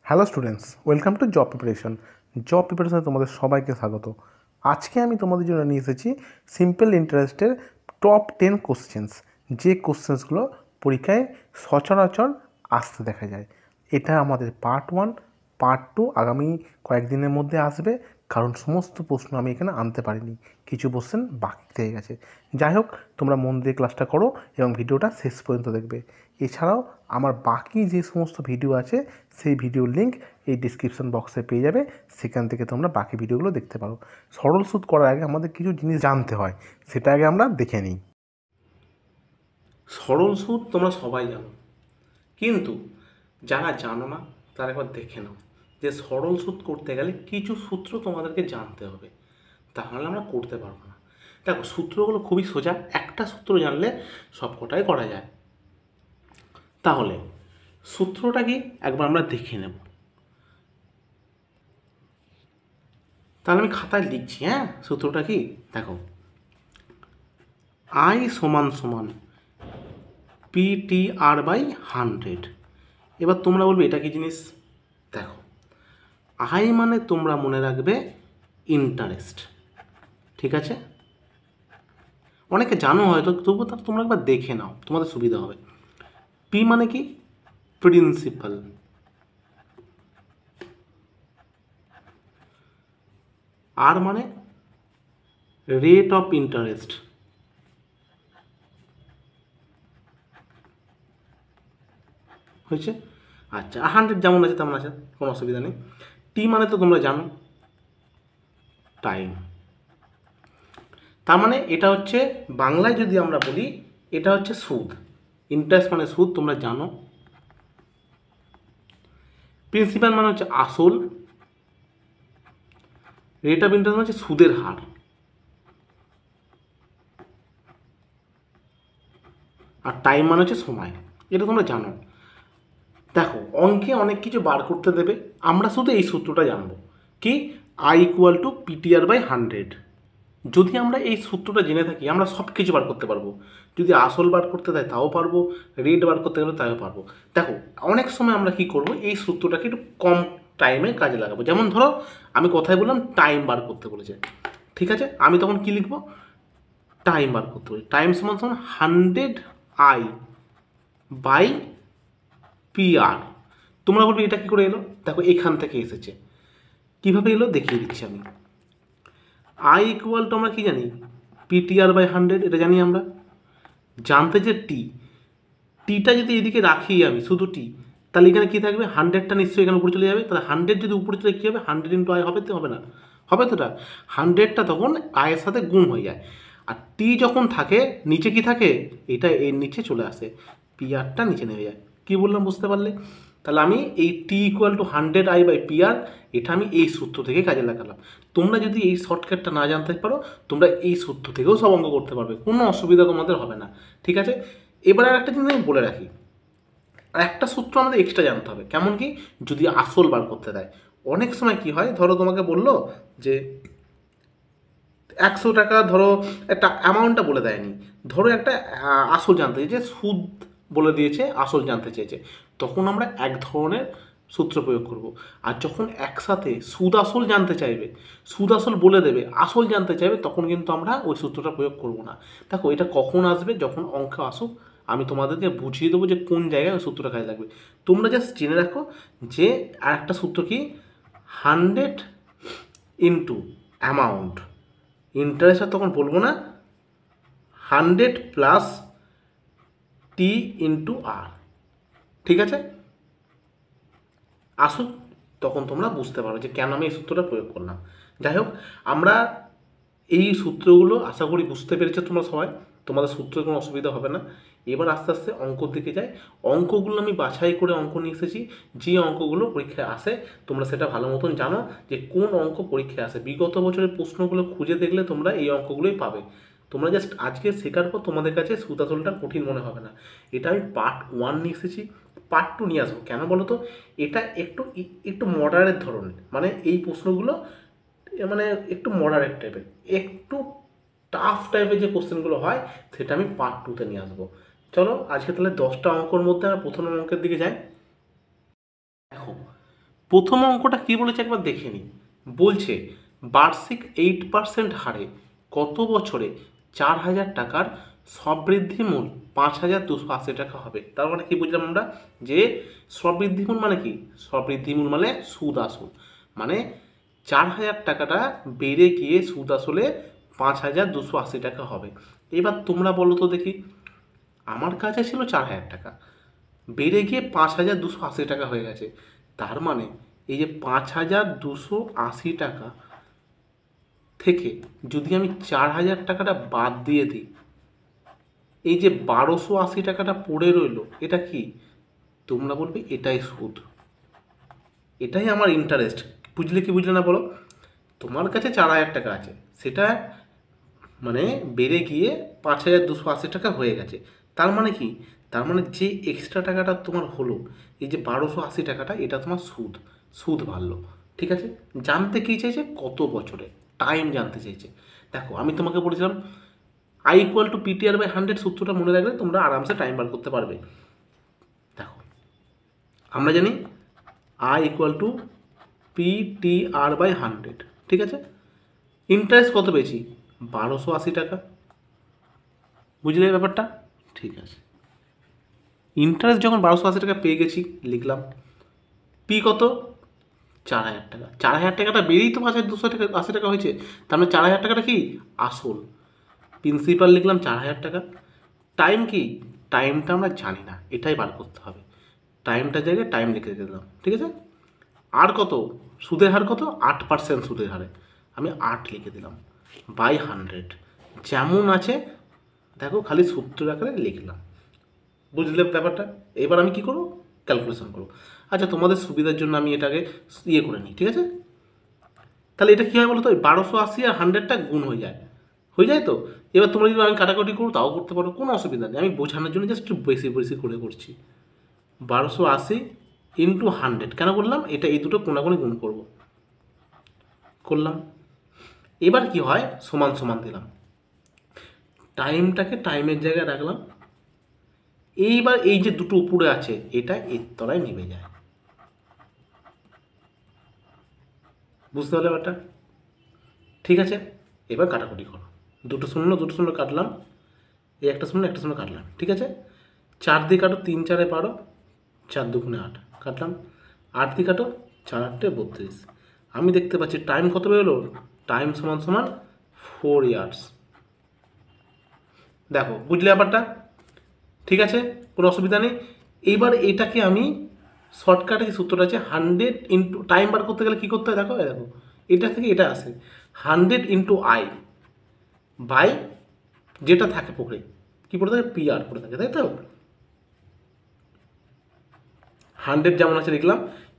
Hello students, welcome to job প্রিপারেশনে তোমাদের সবাইকে স্বাগত। আজকে আমি তোমাদের জন্য নিয়ে এসেছি সিম্পল ইন্টারেস্টের টপ 10 কোশ্চেন্স, যে কোশ্চেন্সগুলো পরীক্ষায় সচরাচর আসতে দেখা যায়। এটা আমাদের পার্ট 1। পার্ট 2 আগামী কয়েকদিনের মধ্যে আসবে, কারণ সমস্ত প্রশ্ন আমি এখানে আনতে পারিনি, কিছু কোশ্চেন বাকি থেকে গেছে। যাই হোক, তোমরা মন দিয়ে ক্লাসটা করো এবং ভিডিওটা শেষ পর্যন্ত দেখবে। এছাড়াও আমার বাকি যে সমস্ত ভিডিও আছে সেই ভিডিওর লিঙ্ক এই ডিসক্রিপশন বক্সে পেয়ে যাবে, সেখান থেকে তোমরা বাকি ভিডিওগুলো দেখতে পারো। সরল সুদ করার আগে আমাদের কিছু জিনিস জানতে হয়, সেটা আগে আমরা দেখে নিই। সরল সুদ তোমরা সবাই জানো, কিন্তু যারা জানো না তারা একবার দেখে নাও যে সরল সুদ করতে গেলে কিছু সূত্র তোমাদেরকে জানতে হবে, তাহলে আমরা করতে পারবো না। দেখো, সূত্রগুলো খুবই সোজা, একটা সূত্র জানলে সব কটাই করা যায়। তাহলে সূত্রটা কি একবার আমরা দেখে নেব। তাহলে আমি খাতায় লিখছি। সূত্রটা কি দেখো, আই সমান সমান PTR/100। এবার তোমরা বলবে এটা কি জিনিস। দেখো, আই মানে তোমরা মনে রাখবে ইন্টারেস্ট, ঠিক আছে? অনেকে জানো হয়তো, তবুও তোমরা একবার দেখে নাও, তোমাদের সুবিধা হবে। পি মানে কি? প্রিন্সিপাল। আর মানে রেট অফ ইন্টারেস্ট। হয়েছে? আচ্ছা, 100 যেমন আছে তেমন আছে, কোনো অসুবিধা নেই। টি মানে তো তোমরা জানো, টাইম। তার মানে এটা হচ্ছে, বাংলায় যদি আমরা বলি, এটা হচ্ছে সুদ। ইন্টারেস্ট মানে সুদ, তোমরা জানো। প্রিন্সিপাল মানে হচ্ছে আসল। রেট অফ ইন্টারেস্ট মানে হচ্ছে সুদের হার। আর টাইম মানে হচ্ছে সময়। এটা তোমরা জানো। দেখো, অঙ্কে অনেক কিছু বার করতে দেবে, আমরা শুধু এই সূত্রটা জানবো কি, I = PTR/100। যদি আমরা এই সূত্রটা জেনে থাকি, আমরা সব কিছু বার করতে পারবো। যদি আসল বার করতে দেয় তাও পারবো, রেট বার করতে গেলে তাও পারবো। দেখো, অনেক সময় আমরা কি করব, এই সূত্রটাকে একটু কম টাইমে কাজে লাগাবো। যেমন ধরো, আমি কথায় বললাম টাইম বার করতে বলেছে, ঠিক আছে? আমি তখন কি লিখবো? টাইম বার করতে বলি। টাইম সমান সমান 100I/PR। তোমরা বলবে এটা কি করে এলো? দেখো, এখান থেকে এসেছে। কিভাবে এলো দেখিয়ে দিচ্ছি আমি। I = আমরা কি জানি? PTR/100, এটা জানি আমরা। জানতে যে টিটা যদি এদিকে রাখি আমি, শুধু টি, তাহলে এখানে কি থাকবে? 100টা নিশ্চয়ই এখানে উপরে চলে যাবে। তাহলে 100 যদি উপরে চলে, কী হবে? 100 × I হবে তো, হবে না? হবে তো। 100টা তখন আয়ের সাথে গুণ হয়ে যায়। আর টি যখন থাকে, নিচে কি থাকে? এটা এর নিচে চলে আসে, পিআরটা নিচে নেমে যায়। কি বললাম বুঝতে পারলে? তাহলে আমি এই T = 100I/PR, এটা আমি এই সূত্র থেকে কাজে লাগালাম। তোমরা যদি এই শর্টকাটটা না জানতে পারো, তোমরা এই সূত্র থেকেও সব অঙ্ক করতে পারবে, কোনো অসুবিধা তোমাদের হবে না, ঠিক আছে? এবার আর একটা জিনিস আমি বলে রাখি, আর একটা সূত্র আমাদের এক্সট্রা জানতে হবে। কেমন কি? যদি আসল বার করতে দেয়। অনেক সময় কি হয়, ধরো তোমাকে বললো যে 100 টাকা, ধরো একটা অ্যামাউন্টটা বলে দেয়নি, ধরো একটা আসল জানতে চেয়েছে, সুদ বলে দিয়েছে, আসল জানতে চেয়েছে, তখন আমরা এক ধরনের সূত্র প্রয়োগ করব। আর যখন একসাথে সুদ আসল জানতে চাইবে, সুদ আসল বলে দেবে, আসল জানতে চাইবে, তখন কিন্তু আমরা ওই সূত্রটা প্রয়োগ করব না। দেখো, এটা কখন আসবে? যখন অঙ্ক আসুক, আমি তোমাদেরকে বুঝিয়ে দেবো যে কোন জায়গায় ওই সূত্রটা কাজে লাগবে। তোমরা জাস্ট জেনে রাখো যে আর একটা সূত্র কি, 100 × অ্যামাউন্ট। ইন্টারেস্ট আর তখন বলবো না, 100 + T × R, ঠিক আছে? আসুক, তখন তোমরা বুঝতে পারো যে কেন আমি এই সূত্রটা প্রয়োগ করলাম। যাই হোক, আমরা এই সূত্রগুলো আশা করি বুঝতে পেরেছো তোমরা সবাই, তোমাদের সূত্রের কোনো অসুবিধা হবে না। এবার আস্তে আস্তে অঙ্কর দিকে যাই। অঙ্কগুলো আমি বাছাই করে অঙ্ক নিয়ে এসেছি, যে অঙ্কগুলো পরীক্ষায় আসে। তোমরা সেটা ভালো মতন জানো যে কোন অঙ্ক পরীক্ষায় আসে। বিগত বছরের প্রশ্নগুলো খুঁজে দেখলে তোমরা এই অঙ্কগুলোই পাবে। তোমরা জাস্ট আজকে শেখার পর তোমাদের কাছে সুদ আসলটা কঠিন মনে হবে না। এটা আমি পার্ট 1 নিয়ে এসেছি, পার্ট 2 নিয়ে আসবো। কেন বলো তো? এটা একটু একটু মডারেট ধরনের, মানে এই প্রশ্নগুলো মানে একটু মডারেট টাইপের, একটু টাফ টাইপের যে কোশ্চেনগুলো হয়, সেটা আমি পার্ট 2তে নিয়ে আসবো। চলো, আজকে তাহলে 10টা অঙ্কর মধ্যে আমরা প্রথম অঙ্কের দিকে যাই। দেখো, প্রথম অঙ্কটা কি বলেছে একবার দেখে নিই। বলছে বার্ষিক 8% হারে কত বছরে 4,000 টাকার সবৃদ্ধি মূল 5,280 টাকা হবে। তার মানে কি বুঝলাম আমরা, যে সবৃদ্ধি মূল মানে কি, সবৃদ্ধি মূল মানে সুদ আসল, মানে 4,000 টাকাটা বেড়ে গিয়ে সুদ আসলে 5,280 টাকা হবে। এবার তোমরা বলো তো দেখি, আমার কাছে ছিল 4,000 টাকা, বেড়ে গিয়ে 5,280 টাকা হয়ে গেছে। তার মানে এই যে 5,280 টাকা থেকে যদি আমি 4,000 টাকাটা বাদ দিয়ে দিই, এই যে 1,280 টাকাটা পড়ে রইলো, এটা কি? তোমরা বলবে এটাই সুদ, এটাই আমার ইন্টারেস্ট। বুঝলে কি বুঝলে না বলো? তোমার কাছে 4,000 টাকা আছে, সেটা মানে বেড়ে গিয়ে 5,280 টাকা হয়ে গেছে। তার মানে কি? তার মানে যে এক্সট্রা টাকাটা তোমার হলো, এই যে 1,280 টাকাটা, এটা তোমার সুদ, সুদ বাড়লো। ঠিক আছে, জানতে কী চাইছে? কত বছরে, টাইম জানতে চাইছে। দেখো আমি তোমাকে বলেছিলাম I = PTR/100 সূত্রটা মনে রাখলে তোমরা আরামসে টাইম বার করতে পারবে। দেখো আমরা জানি I = PTR/100, ঠিক আছে। ইন্টারেস্ট কত পেয়েছি? 1,280 টাকা। বুঝলে ব্যাপারটা? ঠিক আছে, ইন্টারেস্ট যখন 1,280 টাকা পেয়ে গেছি, লিখলাম পি কত? 4,000 টাকা। 4,000 টাকাটা বেরিয়েই তো 5,280 টাকা হয়েছে। তার মানে 4,000 টাকাটা কি? আসল। প্রিন্সিপাল লিখলাম 4,000 টাকা। টাইম কি? টাইমটা আমরা জানি না, এটাই বার করতে হবে। টাইমটার জায়গায় টাইম লিখে দিলাম, ঠিক আছে। আর কত? সুদের হার কত? 8% সুদের হারে আমি 8 লিখে দিলাম বাই 100, যেমন আছে দেখো, খালি সূত্র আকারে লিখলাম। বুঝলে ব্যাপারটা? এবার আমি কি করব? ক্যালকুলেশন করব। আচ্ছা, তোমাদের সুবিধার জন্য আমি এটাকে করে নিই, ঠিক আছে। তাহলে এটা কী হয় বলো তো? 1,280 আর 100টা গুণ হয়ে যায়, হয়ে যায় তো। এবার তোমরা যদি আমি কাটাকাটি করো তাও করতে পারো, কোনো অসুবিধা নেই। আমি বোঝানোর জন্য জাস্ট একটু বেশি বেশি করে করছি। 1,280 × 100 কেন করলাম? এটা এই দুটো কোনাকুনি গুণ করব, করলাম। এবার কি হয়? সমান সমান দিলাম, টাইমটাকে টাইমের জায়গায় রাখলাম। এইবার এই যে দুটো উপরে আছে, এটা এর তলায় নেমে যায়। বুঝতে পারলে ব্যাপারটা? ঠিক আছে, এবার কাটাকুটি করো। দুটো শূন্য কাটলাম, এই একটা শূন্য কাটলাম, ঠিক আছে। 4 দিয়ে কাটো, 3 × 4 = 12, 4 × 2 = 8 কাটলাম। 8 দিয়ে কাটো, 4 × 8 = 32। আমি দেখতে পাচ্ছি টাইম কত বেরোলো? টাইম সমান 4 ইয়ার্স। দেখো বুঝলে ব্যাপারটা? ঠিক আছে, কোনো অসুবিধা নেই। এইবার এটাকে আমি শর্টকাটে যে সূত্রটা আছে, 100 ইন্টু টাইম বার করতে গেলে কী করতে হয়? দেখো দেখো, এটা থেকে এটা আসে 100 × I বাই যেটা থাকে পড়ে, কী পড়ে থাকে? PR পড়ে থাকে, তাই তো। 100 যেমন আছে লিখলাম।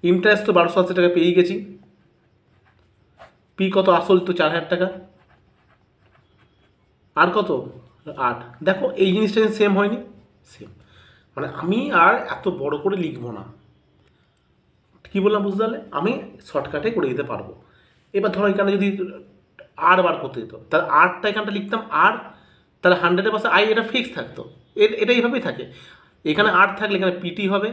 ইন্টারেস্ট তো 1,280 টাকা পেয়েই গেছি। পি কত? আসল তো 4,000 টাকা। আর কত? 8। দেখো এই জিনিসটা সেম হয়নি? সেম। মানে আমি আর এত বড় করে লিখবো না। কী বললাম বুঝতে পারলে? আমি শর্টকাটে করে দিতে পারবো। এবার ধরো এখানে যদি আর বার করতে দিত, তাহলে আরটা এখানটা লিখতাম আর, তাহলে 100-এর পাশে I এটা ফিক্স থাকতো। এটা এইভাবেই থাকে। এখানে আর থাকলে এখানে PT হবে,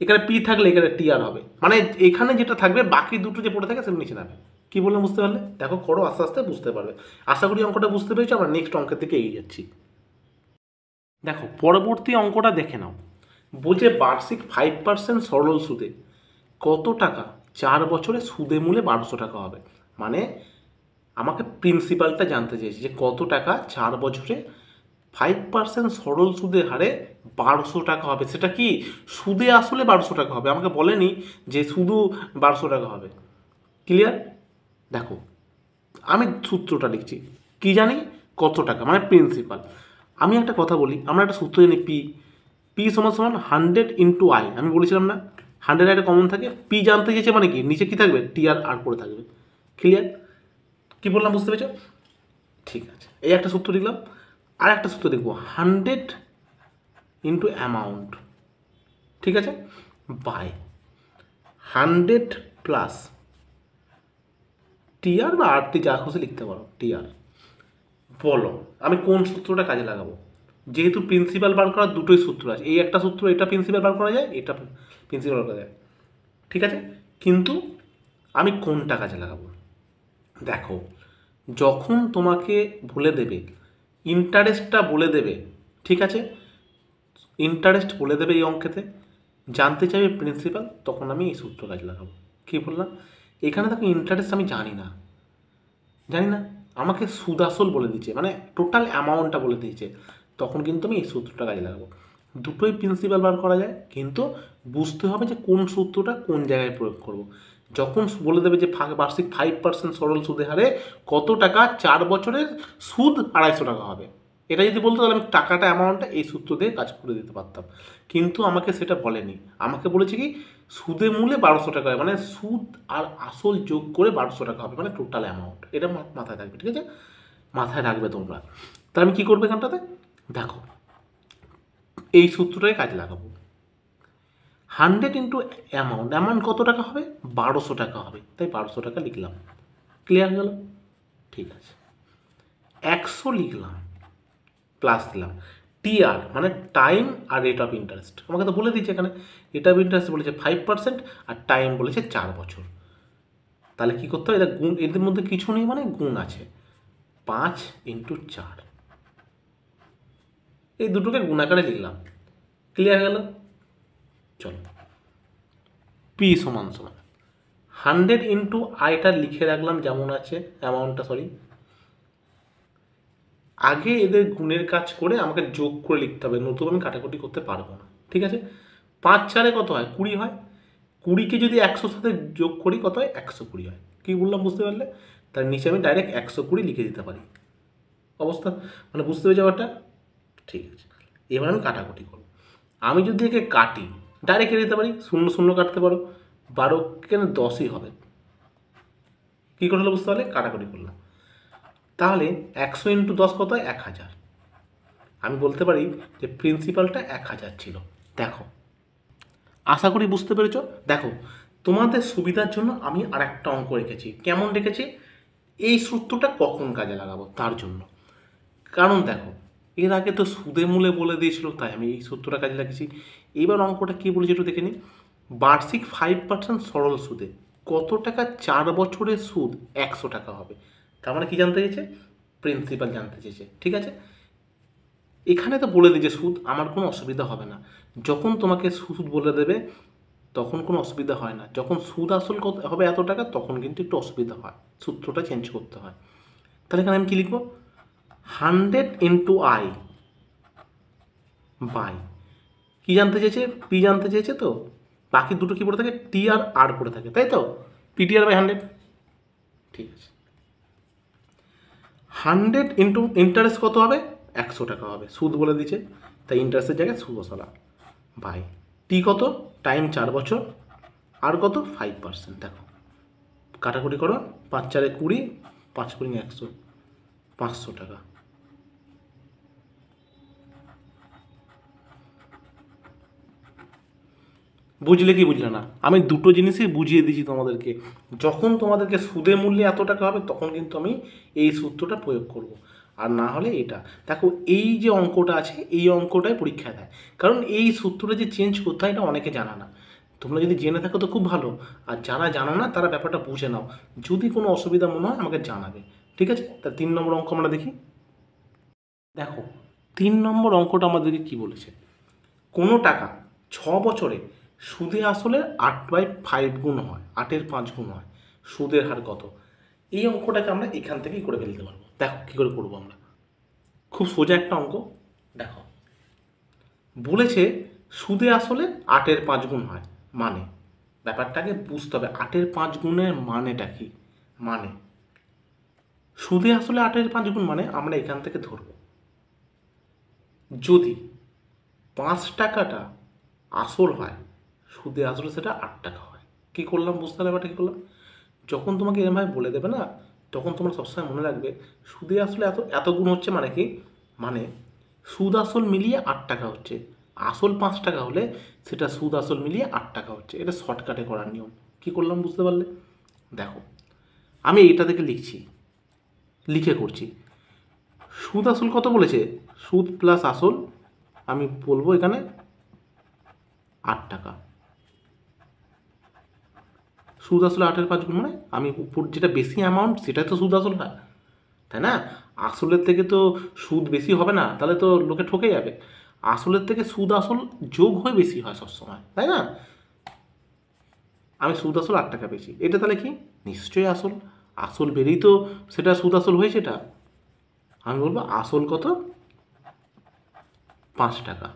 এখানে P থাকলে এখানে TR হবে। মানে এখানে যেটা থাকবে, বাকি দুটো যে পড়ে থাকে সেটা নিচে নামে। কী বললাম বুঝতে পারলে? দেখো করো, আস্তে আস্তে বুঝতে পারবে। আশা করি অঙ্কটা বুঝতে পেরেছো। আমরা নেক্সট অঙ্কের দিকে এগিয়ে যাচ্ছি। দেখো পরবর্তী অঙ্কটা দেখে নাও। বলছে বার্ষিক 5% সরল সুদে কত টাকা 4 বছরে সুদে মূলে 1,200 টাকা হবে। মানে আমাকে প্রিন্সিপালটা জানতে চেয়েছে যে কত টাকা 4 বছরে 5% সরল সুদের হারে 1,200 টাকা হবে। সেটা কি সুদে আসলে 1,200 টাকা হবে? আমাকে বলেনি যে শুধু 1,200 টাকা হবে। ক্লিয়ার? দেখো আমি সূত্রটা লিখছি, কি জানি কত টাকা, মানে প্রিন্সিপাল। আমি একটা কথা বলি, আমরা একটা সূত্র জানি পি = 100 × I। আমি বলেছিলাম না 100 একটা কমন থাকে। পি জানতে চেয়েছে মানে কি, নিচে কি থাকবে? TR আর পড়ে থাকবে। ক্লিয়ার? কি বললাম বুঝতে পেরেছো? ঠিক আছে, এই একটা সূত্র লিখলাম। আর একটা সূত্র দেখবো, 100 × অ্যামাউন্ট, ঠিক আছে, বাই 100 প্লাস TR বা RT, যা খুশি লিখতে পারো, TR। বলো আমি কোন সূত্রটা কাজে লাগাবো? যেহেতু প্রিন্সিপাল বার করার দুটোই সূত্র আছে, এই একটা সূত্র, এটা প্রিন্সিপাল বার করা যায়, এটা প্রিন্সিপাল বার করা যায়, ঠিক আছে। কিন্তু আমি কোনটা কাজে লাগাবো? দেখো, যখন তোমাকে বলে দেবে ইন্টারেস্টটা বলে দেবে, ঠিক আছে, ইন্টারেস্ট বলে দেবে এই অঙ্কেতে, জানতে চাইবে প্রিন্সিপাল, তখন আমি এই সূত্র কাজে লাগাবো। কী বললাম? এখানে দেখো ইন্টারেস্ট আমি জানি না, আমাকে সুদ আসল বলে দিচ্ছে, মানে টোটাল অ্যামাউন্টটা বলে দিয়েছে, তখন কিন্তু আমি এই সূত্রটা কাজে লাগাবো। দুটোই প্রিন্সিপাল বার করা যায়, কিন্তু বুঝতে হবে যে কোন সূত্রটা কোন জায়গায় প্রয়োগ করব। যখন বলে দেবে যে বার্ষিক 5% সরল সুদের হারে কত টাকা 4 বছরের সুদ 250 টাকা হবে, এটা যদি বলতো তাহলে আমি টাকাটা অ্যামাউন্টটা এই সূত্র দিয়ে কাজ করে দিতে পারতাম, কিন্তু আমাকে সেটা বলেনি। আমাকে বলেছে কি সুদে মূলে 1200 টাকা হয়, মানে সুদ আর আসল যোগ করে 1200 টাকা হবে, মানে টোটাল অ্যামাউন্ট। এটা মাথায় থাকবে, ঠিক আছে, মাথায় রাখবে তোমরা। তা আমি কী করবো এখানটাতে? দেখো, এই সূত্রটাই কাজে লাগাবো। 100 ইন্টু অ্যামাউন্ট কত টাকা হবে? 1200 টাকা হবে, তাই 1200 টাকা লিখলাম। ক্লিয়ার গেল? ঠিক আছে। 100 লিখলাম, প্লাস দিলাম টিআর, মানে টাইম আর রেট অফ ইন্টারেস্ট। আমাকে তো বলে দিচ্ছে এখানে রেট অফ ইন্টারেস্ট বলেছে 5% আর টাইম বলেছে 4 বছর। তাহলে কী করতে হবে? এটা গুণ, এদের মধ্যে কিছু নেই মানে গুণ আছে, 5 ইন্টু 4, এই দুটোকে গুণাকারে লিখলাম। ক্লিয়ার গেল? চলো, পি সমান সমান 100 ইন্টু আইটা লিখে রাখলাম যেমন আছে, অ্যামাউন্টটা আগে এদের গুণের কাজ করে আমাকে যোগ করে লিখতে হবে, নতুন আমি কাটাকুটি করতে পারবো না, ঠিক আছে। 5 4 কত হয়? 20 হয়। 20কে যদি 100 সাথে যোগ করি কত হয়? 120 হয়। কী বললাম বুঝতে পারলে? তার নিচে আমি ডাইরেক্ট 120 লিখে দিতে পারি। অবস্থা মানে বুঝতে পেরে যাওয়াটা? ঠিক আছে, এবার আমি কাটাকুটি করব। আমি যদি একে কাটি, ডাইরেক্ট কেটে দিতে পারি, 0 0 কাটতে পারো, 12 কেন 10ই হবে। কী করে হলো বুঝতে পারলে? কাটাকুটি করলাম। তাহলে 100 ইন্টু 10 কত হয়? 1000। আমি বলতে পারি যে প্রিন্সিপালটা 1000 ছিল। দেখো, আশা করি বুঝতে পেরেছ। দেখো, তোমাদের সুবিধার জন্য আমি আর একটা অঙ্ক রেখেছি। কেমন রেখেছি? এই সূত্রটা কখন কাজে লাগাবো তার জন্য। কারণ দেখো, এর আগে তো সুদে মূলে বলে দিয়েছিল, তাই আমি এই সূত্রটা কাজে লাগিয়েছি। এবার অঙ্কটা কী বলেছে একটু দেখে নিই। বার্ষিক 5% সরল সুদে কত টাকা 4 বছরের সুদ 100 টাকা হবে। তার মানে কী জানতে চেয়েছে? প্রিন্সিপাল জানতে চেয়েছে, ঠিক আছে। এখানে তো বলে দিয়েছে সুদ, আমার কোনো অসুবিধা হবে না। যখন তোমাকে সুদ বলে দেবে তখন কোনো অসুবিধা হয় না, যখন সুদ আসল কত হবে এত টাকা, তখন কিন্তু একটু অসুবিধা হয়, সূত্রটা চেঞ্জ করতে হয়। তাহলে এখানে আমি কী লিখব? 100 ইন্টু আই বাই, কী জানতে চেয়েছে? পি জানতে চেয়েছে, তো বাকি দুটো কী পড়ে থাকে? টি আর আর পড়ে থাকে, তাই তো, পিটিআর বাই 100। ঠিক আছে, 100 ইন্টু ইন্টারেস্ট কত হবে? 100 টাকা হবে, সুদ বলে দিচ্ছে, তাই ইন্টারেস্টের জায়গায় সুদ বসালাম, বাই টি কত? টাইম 4 বছর, আর কত? 5%। দেখো, কাটাকুটি করো, 5 4 20, 5 20 100, 500 টাকা। বুঝলে কি বুঝলে না? আমি দুটো জিনিসই বুঝিয়ে দিয়েছি তোমাদেরকে। যখন তোমাদেরকে সুদে মূল্যে এত টাকা হবে তখন কিন্তু আমি এই সূত্রটা প্রয়োগ করব, আর না হলে এটা। দেখো, এই যে অঙ্কটা আছে এই অঙ্কটাই পরীক্ষায় দেয়, কারণ এই সূত্রটা যে চেঞ্জ করতে হয় এটা অনেকে জানা না। তোমরা যদি জেনে থাকো তো খুব ভালো, আর যারা জানো না তারা ব্যাপারটা বুঝে নাও। যদি কোনো অসুবিধা মনে হয় আমাকে জানাবে, ঠিক আছে। তা 3 নম্বর অঙ্ক আমরা দেখি। দেখো, 3 নম্বর অঙ্কটা আমাদেরকে কী বলেছে? কোনো টাকা 6 বছরে সুদে আসলে 8/5 গুণ হয়, 8-এর 5 গুণ হয়, সুদের হার কত? এই অঙ্কটাকে আমরা এখান থেকেই করে ফেলতে পারবো। দেখো কী করে করবো আমরা। খুব সোজা একটা অঙ্ক। দেখো, বলেছে সুদে আসলে 8-এর 5 গুণ হয়, মানে ব্যাপারটাকে বুঝতে হবে 8-এর 5 গুণের মানেটা কি। মানে সুদে আসলে 8-এর 5 গুণ মানে আমরা এখান থেকে ধরবো, যদি 5 টাকাটা আসল হয়, সুদে আসলে সেটা 8 টাকা হয়। কী করলাম বুঝতে পারলে ব্যাপারটা কী করলাম? যখন তোমাকে এরমভাবে বলে দেবে না, তখন তোমরা সবসময় মনে রাখবে সুদে আসলে এত এত গুণ হচ্ছে, মানে কি? মানে সুদ আসল মিলিয়ে 8 টাকা হচ্ছে, আসল 5 টাকা হলে সেটা সুদ আসল মিলিয়ে 8 টাকা হচ্ছে। এটা শর্টকাটে করার নিয়ম। কী করলাম বুঝতে পারলে? দেখো, আমি এইটা থেকে লিখে করছি। সুদ আসল কত বলেছে? সুদ প্লাস আসল আমি বলবো এখানে 8 টাকা। সুদ আসলে 8/5 মানে আমি উপর যেটা বেশি অ্যামাউন্ট সেটাই তো সুদ আসল হয়, তাই না? আসলের থেকে তো সুদ বেশি হবে না, তাহলে তো লোকে ঠকে যাবে। আসলের থেকে সুদ আসল যোগ হয়ে বেশি হয় সবসময়, তাই না? আমি সুদ আসল 8 টাকা পেয়েছি, এটা তাহলে কি? নিশ্চয়ই আসল। আসল বেরিয়েই তো সেটা সুদ আসল হয়েছে। এটা আমি বলবো আসল কত? 5 টাকা।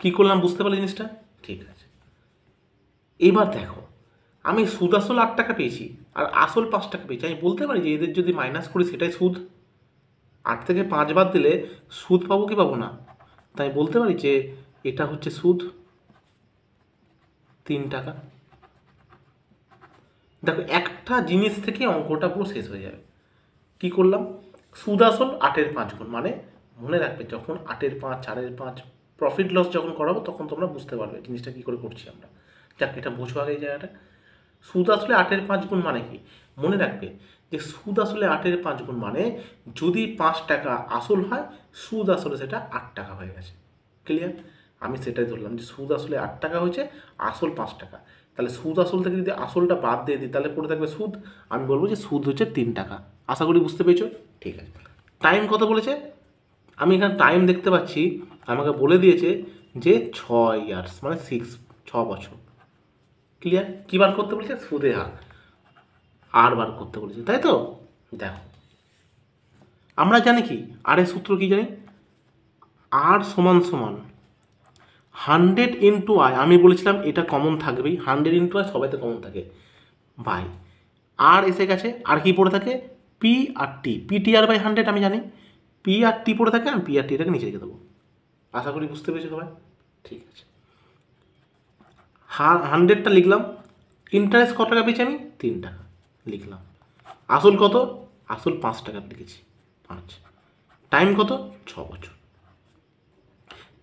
কি করলাম বুঝতে পারলে জিনিসটা? ঠিক আছে, এবার দেখো, আমি সুদ আসল 8 টাকা পেয়েছি আর আসল 5 টাকা পেয়েছি। আমি বলতে পারি যে এদের যদি মাইনাস করি সেটাই সুদ। 8 থেকে 5 বাদ দিলে সুদ পাবো কি পাবো না? তাই বলতে পারি যে এটা হচ্ছে সুদ 3 টাকা। দেখো, একটা জিনিস থেকে অঙ্কটা পুরো শেষ হয়ে যাবে। কি করলাম? সুদ আসল 8/5 গুণ, মানে মনে রাখবে যখন 8/5, 4/5 প্রফিট লস যখন করাবো তখন তোমরা বুঝতে পারবে জিনিসটা কী করে করছি আমরা। যাক, এটা বোঝো আগে এই জায়গাটা। সুদ আসলে 8/5 গুণ মানে কি? মনে রাখবে যে সুদ আসলে 8/5 গুণ মানে যদি 5 টাকা আসল হয়, সুদ আসলে সেটা 8 টাকা হয়ে গেছে। ক্লিয়ার? আমি সেটাই ধরলাম যে সুদ আসলে 8 টাকা হয়েছে, আসল 5 টাকা। তাহলে সুদ আসল থেকে যদি আসলটা বাদ দিয়ে দিই তাহলে পড়ে থাকবে সুদ। আমি বলবো যে সুদ হচ্ছে 3 টাকা। আশা করি বুঝতে পেরেছো। ঠিক আছে, টাইম কত বলেছে? আমি এখানে টাইম দেখতে পাচ্ছি, আমাকে বলে দিয়েছে যে 6 ইয়ার্স, মানে 6 বছর। ক্লিয়ার? কী বার করতে বলেছে? সুদে হার আর বার করতে বলেছে, তাই তো? দেখো, আমরা জানি কি আর এর সূত্র কি জানি? আর সমান সমান 100 ইন্টু আই। আমি বলেছিলাম এটা কমন থাকবেই, 100 ইন্টু আই সবাইতে কমন থাকে, বাই আর এসে গেছে। আর কি পড়ে থাকে? P R T. PTR by 100 আমি জানি, পি আর টি পড়ে থাকে, আমি পি আর টিটাকে নিচে রেখে দেবো। আশা করি বুঝতে পেরেছি সবাই। ঠিক আছে, 100টা লিখলাম। ইন্টারেস্ট কত টাকা পেয়েছি আমি? 3 টাকা লিখলাম। আসল কত? আসল 5 টাকা লিখেছি, 5। টাইম কত? 6 বছর।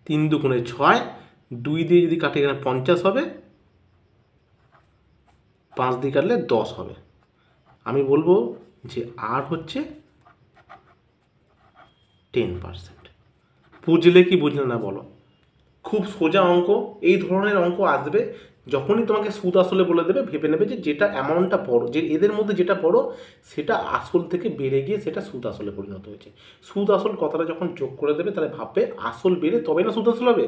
3 দুগুণে 6, 2 দিয়ে যদি কাটে এখানে 50 হবে, 5 দিয়ে কাটলে 10 হবে। আমি বলবো যে আর হচ্ছে 10%। বুঝলে কি বুঝলে না বলো? খুব সোজা অঙ্ক। এই ধরনের অঙ্ক আসবে যখনই তোমাকে সুদ আসলে বলে দেবে, ভেবে নেবে যে যেটা অ্যামাউন্টটা বড়, যে এদের মধ্যে যেটা বড় সেটা আসল থেকে বেড়ে গিয়ে সেটা সুদ আসলে পরিণত হয়েছে। সুদ আসল কথাটা যখন যোগ করে দেবে তাহলে ভাববে আসল বেড়ে তবে না সুদ আসল হবে,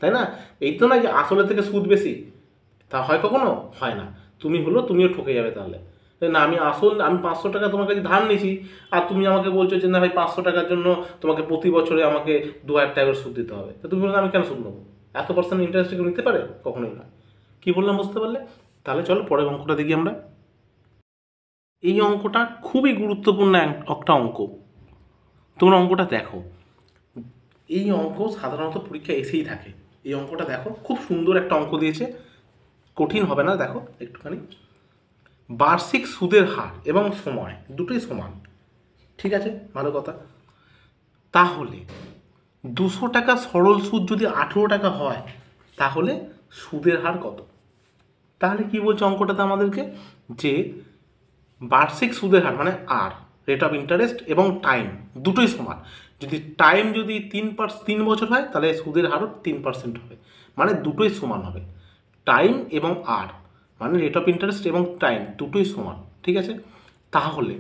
তাই না? এই তো না যে আসলের থেকে সুদ বেশি, তা হয় কখনো? হয় না। তুমিও ঠকে যাবে তাহলে। না, আমি 500 টাকা তোমার কাছে ধার নিয়েছি আর তুমি আমাকে বলছো যে না ভাই 500 টাকার জন্য তোমাকে প্রতি বছরে আমাকে 2000 টাকা করে সুদ দিতে হবে। তো তুমি বললে আমি কেন সুদ নেবো? এত পার্সেন্ট ইন্টারেস্ট কেউ নিতে পারে? কখনোই না। কি বললাম বুঝতে পারলে? তাহলে চলো পরের অঙ্কটা দেখি আমরা। এই অঙ্কটা খুবই গুরুত্বপূর্ণ একটা অঙ্ক। তোমরা অঙ্কটা দেখো। এই অঙ্ক সাধারণত পরীক্ষা এসেই থাকে। এই অঙ্কটা দেখো, খুব সুন্দর একটা অঙ্ক দিয়েছে, কঠিন হবে না। দেখো একটুখানি, বার্ষিক সুদের হার এবং সময় দুটোই সমান। ঠিক আছে, ভালো কথা। তাহলে 200 টাকা সরল সুদ যদি 18 টাকা হয় তাহলে সুদের হার কত? তাহলে কি বলছে অঙ্কটাতে আমাদেরকে? যে বার্ষিক সুদের হার মানে আর রেট অফ ইন্টারেস্ট এবং টাইম দুটোই সমান। যদি টাইম যদি 3 বছর হয় তাহলে সুদের হারও 3% হবে, মানে দুটোই সমান হবে। টাইম এবং আর মানে রেট অফ ইন্টারেস্ট এবং টাইম দুটোই সমান। ঠিক আছে, তাহলে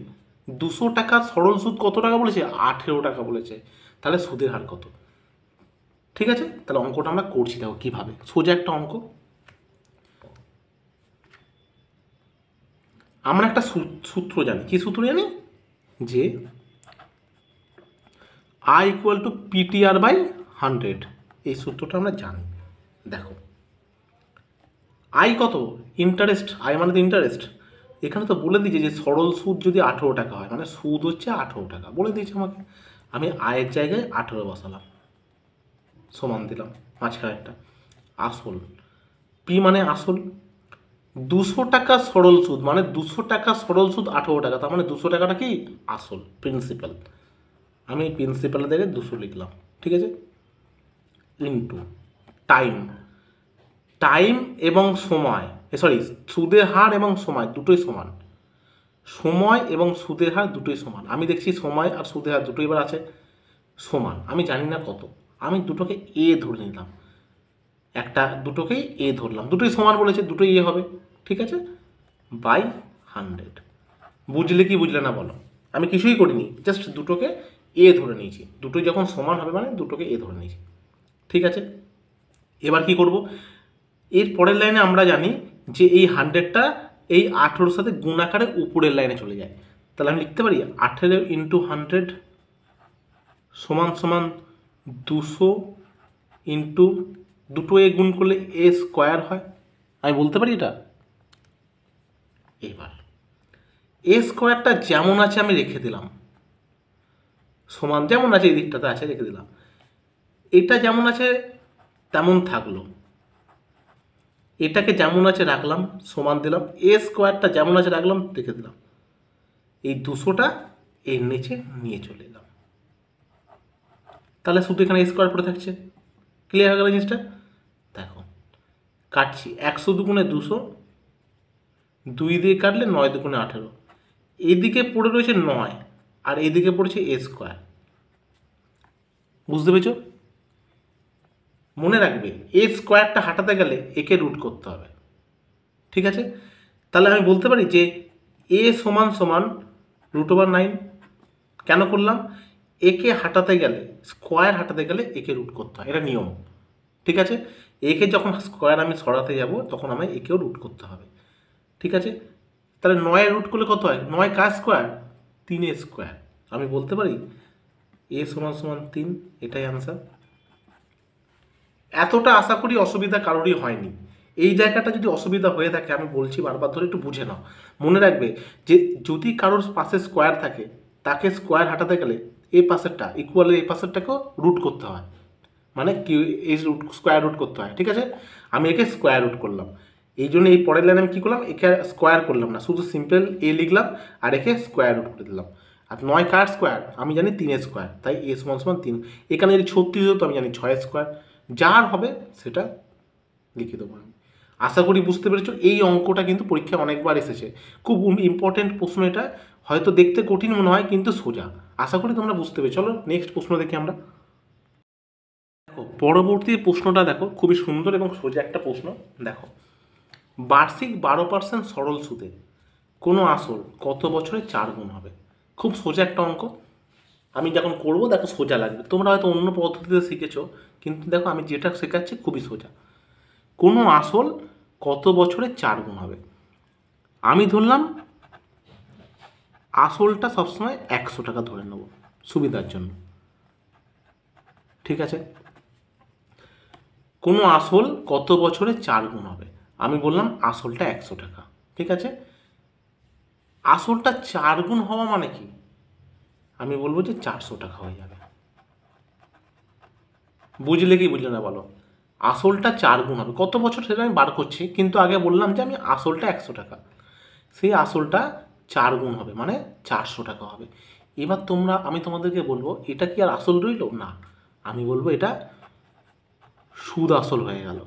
200 টাকার সরল সুদ কত টাকা বলেছে? 18 টাকা বলেছে। তাহলে সুদের হার কত? ঠিক আছে, তাহলে অঙ্কটা আমরা করছি। দেখো কীভাবে, সোজা একটা অঙ্ক। আমরা একটা সূত্র জানি। কি সূত্র জানি? যে I equal to PTR by 100। এই সূত্রটা আমরা জানি। দেখো, আই কত? ইন্টারেস্ট। আই মানে তো ইন্টারেস্ট। এখানে তো বলে দিয়েছে যে সরল সুদ যদি 18 টাকা হয়, মানে সুদ হচ্ছে 18 টাকা বলে দিয়েছে আমাকে। আমি আয়ের জায়গায় 18 বসালাম, সমান দিলাম মাঝখানে একটা। আসল, পি মানে আসল। 200 টাকা সরল সুদ মানে 200 টাকা সরল সুদ 18 টাকা, তার মানে 200 টাকাটা কি? আসল, প্রিন্সিপাল। আমি প্রিন্সিপালের জায়গায় 200 লিখলাম। ঠিক আছে, ইন্টু টাইম। টাইম এবং সময়, সরি, সুদের হার এবং সময় দুটোই সমান। সময় এবং সুদের হার দুটোই সমান। আমি দেখছি সময় আর সুদের হার দুটোই এবার আছে সমান। আমি জানি না কত, আমি দুটোকে এ ধরে নিলাম। একটা দুটোকেই এ ধরলাম, দুটোই সমান বলেছে, দুটোই এ হবে, ঠিক আছে, বাই 100। বুঝলে কি বুঝলে না বলো? আমি কিছুই করিনি, জাস্ট দুটোকে এ ধরে নিয়েছি, দুটোই যখন সমান হবে মানে দুটোকে এ ধরে নিয়েছি, ঠিক আছে। এবার কি করব, এর পরের লাইনে আমরা জানি যে এই 100টা এই 18 সাথে গুণ আকারে উপরের লাইনে চলে যায়, তাহলে আমি লিখতে পারি 18 ইন্টু 100 সমান সমান 200 ইন্টু দুটো এ গুণ করলে এ স্কোয়ার হয়, আমি বলতে পারি এটা। এবার এ স্কোয়ারটা যেমন আছে আমি রেখে দিলাম, সমান যেমন আছে এই দিকটাতে আছে রেখে দিলাম, এটা যেমন আছে তেমন থাকলো, এটাকে যেমন আছে রাখলাম সমান দিলাম, এ স্কোয়ারটা যেমন আছে রাখলাম রেখে দিলাম, এই 200টা এর নিচে নিয়ে চলে এলাম, তাহলে শুধু এখানে এ স্কোয়ার পড়ে থাকছে। ক্লিয়ার হয়ে গেল জিনিসটা? দেখো কাটছি, 100 দুগুণে 200, 2 দিয়ে কাটলে 9 দুগুণে 18, এইদিকে পড়ে রয়েছে 9 আর এইদিকে পড়েছে এ স্কোয়ার। বুঝতে পেরেছ? মনে রাখবে এ স্কোয়ারটা হাঁটাতে গেলে একে রুট করতে হবে, ঠিক আছে। তাহলে আমি বলতে পারি যে এ সমান সমান √9। কেন করলাম? একে হাঁটাতে গেলে, স্কোয়ার হাঁটাতে গেলে একে রুট করতে হয়, এটা নিয়ম, ঠিক আছে। একে যখন স্কোয়ার আমি সরাতে যাব তখন আমায় একেও রুট করতে হবে, ঠিক আছে। তাহলে 9 রুট করলে কত হয়? 9 কার স্কোয়ার? 3 স্কোয়ার। আমি বলতে পারি এ সমান সমান 3, এটাই আনসার। এতটা আশা করি অসুবিধা কারোরই হয়নি। এই জায়গাটা যদি অসুবিধা হয়ে থাকে আমি বলছি বারবার ধরে একটু বুঝে নাও। মনে রাখবে যে যদি কারোর পাশে স্কোয়ার থাকে তাকে স্কোয়ার হাঁটাতে গেলে এই পাশেরটা ইকুয়ালের এই পাশেরটাকেও রুট করতে হয়, মানে কি এই রুট স্কোয়ার রুট করতে হয়, ঠিক আছে। আমি একে স্কোয়ার রুট করলাম, এই জন্য এই পরের লাইনে আমি কী করলাম, একে স্কোয়ার করলাম না, শুধু সিম্পল এ লিখলাম আর একে স্কোয়ার রুট করে দিলাম। আর 9 কার স্কোয়ার? আমি জানি 3 স্কোয়ার, তাই এ সমান সমান 3। এখানে যদি 36 হতো আমি জানি 6 স্কোয়ার, যার হবে সেটা লিখে দেবো আমি। আশা করি বুঝতে পেরেছো। এই অঙ্কটা কিন্তু পরীক্ষায় অনেকবার এসেছে, খুব ইম্পর্টেন্ট প্রশ্ন এটা, হয়তো দেখতে কঠিন মনে হয় কিন্তু সোজা। আশা করি তোমরা বুঝতে পেরেছো। চলো নেক্সট প্রশ্ন দেখি আমরা। দেখো পরবর্তী প্রশ্নটা দেখো, খুবই সুন্দর এবং সোজা একটা প্রশ্ন। দেখো বার্ষিক 12% সরল সুদে কোনো আসল কত বছরে 4 গুণ হবে? খুব সোজা একটা অঙ্ক। আমি যখন করবো দেখো সোজা লাগবে, তোমরা হয়তো অন্য পদ্ধতিতে শিখেছো, কিন্তু দেখো আমি যেটা শেখাচ্ছি খুবই সোজা। কোনো আসল কত বছরে 4 গুণ হবে? আমি ধরলাম আসলটা সবসময় 100 টাকা ধরে নেব সুবিধার জন্য, ঠিক আছে। কোনো আসল কত বছরে 4 গুণ হবে? আমি বললাম আসলটা 100 টাকা, ঠিক আছে। আসলটা 4 গুণ হওয়া মানে কি? আমি বলবো যে 400 টাকা হয়ে যাবে। বুঝলে কি বুঝলে না বলো? আসলটা 4 গুণ হবে, কত বছর সেটা আমি বার করছি, কিন্তু আগে বললাম যে আমি আসলটা 100 টাকা, সেই আসলটা 4 গুণ হবে মানে 400 টাকা হবে। এবার আমি তোমাদেরকে বলবো এটা কি আর আসল রইল না, আমি বলবো এটা সুদ আসল হয়ে গেল।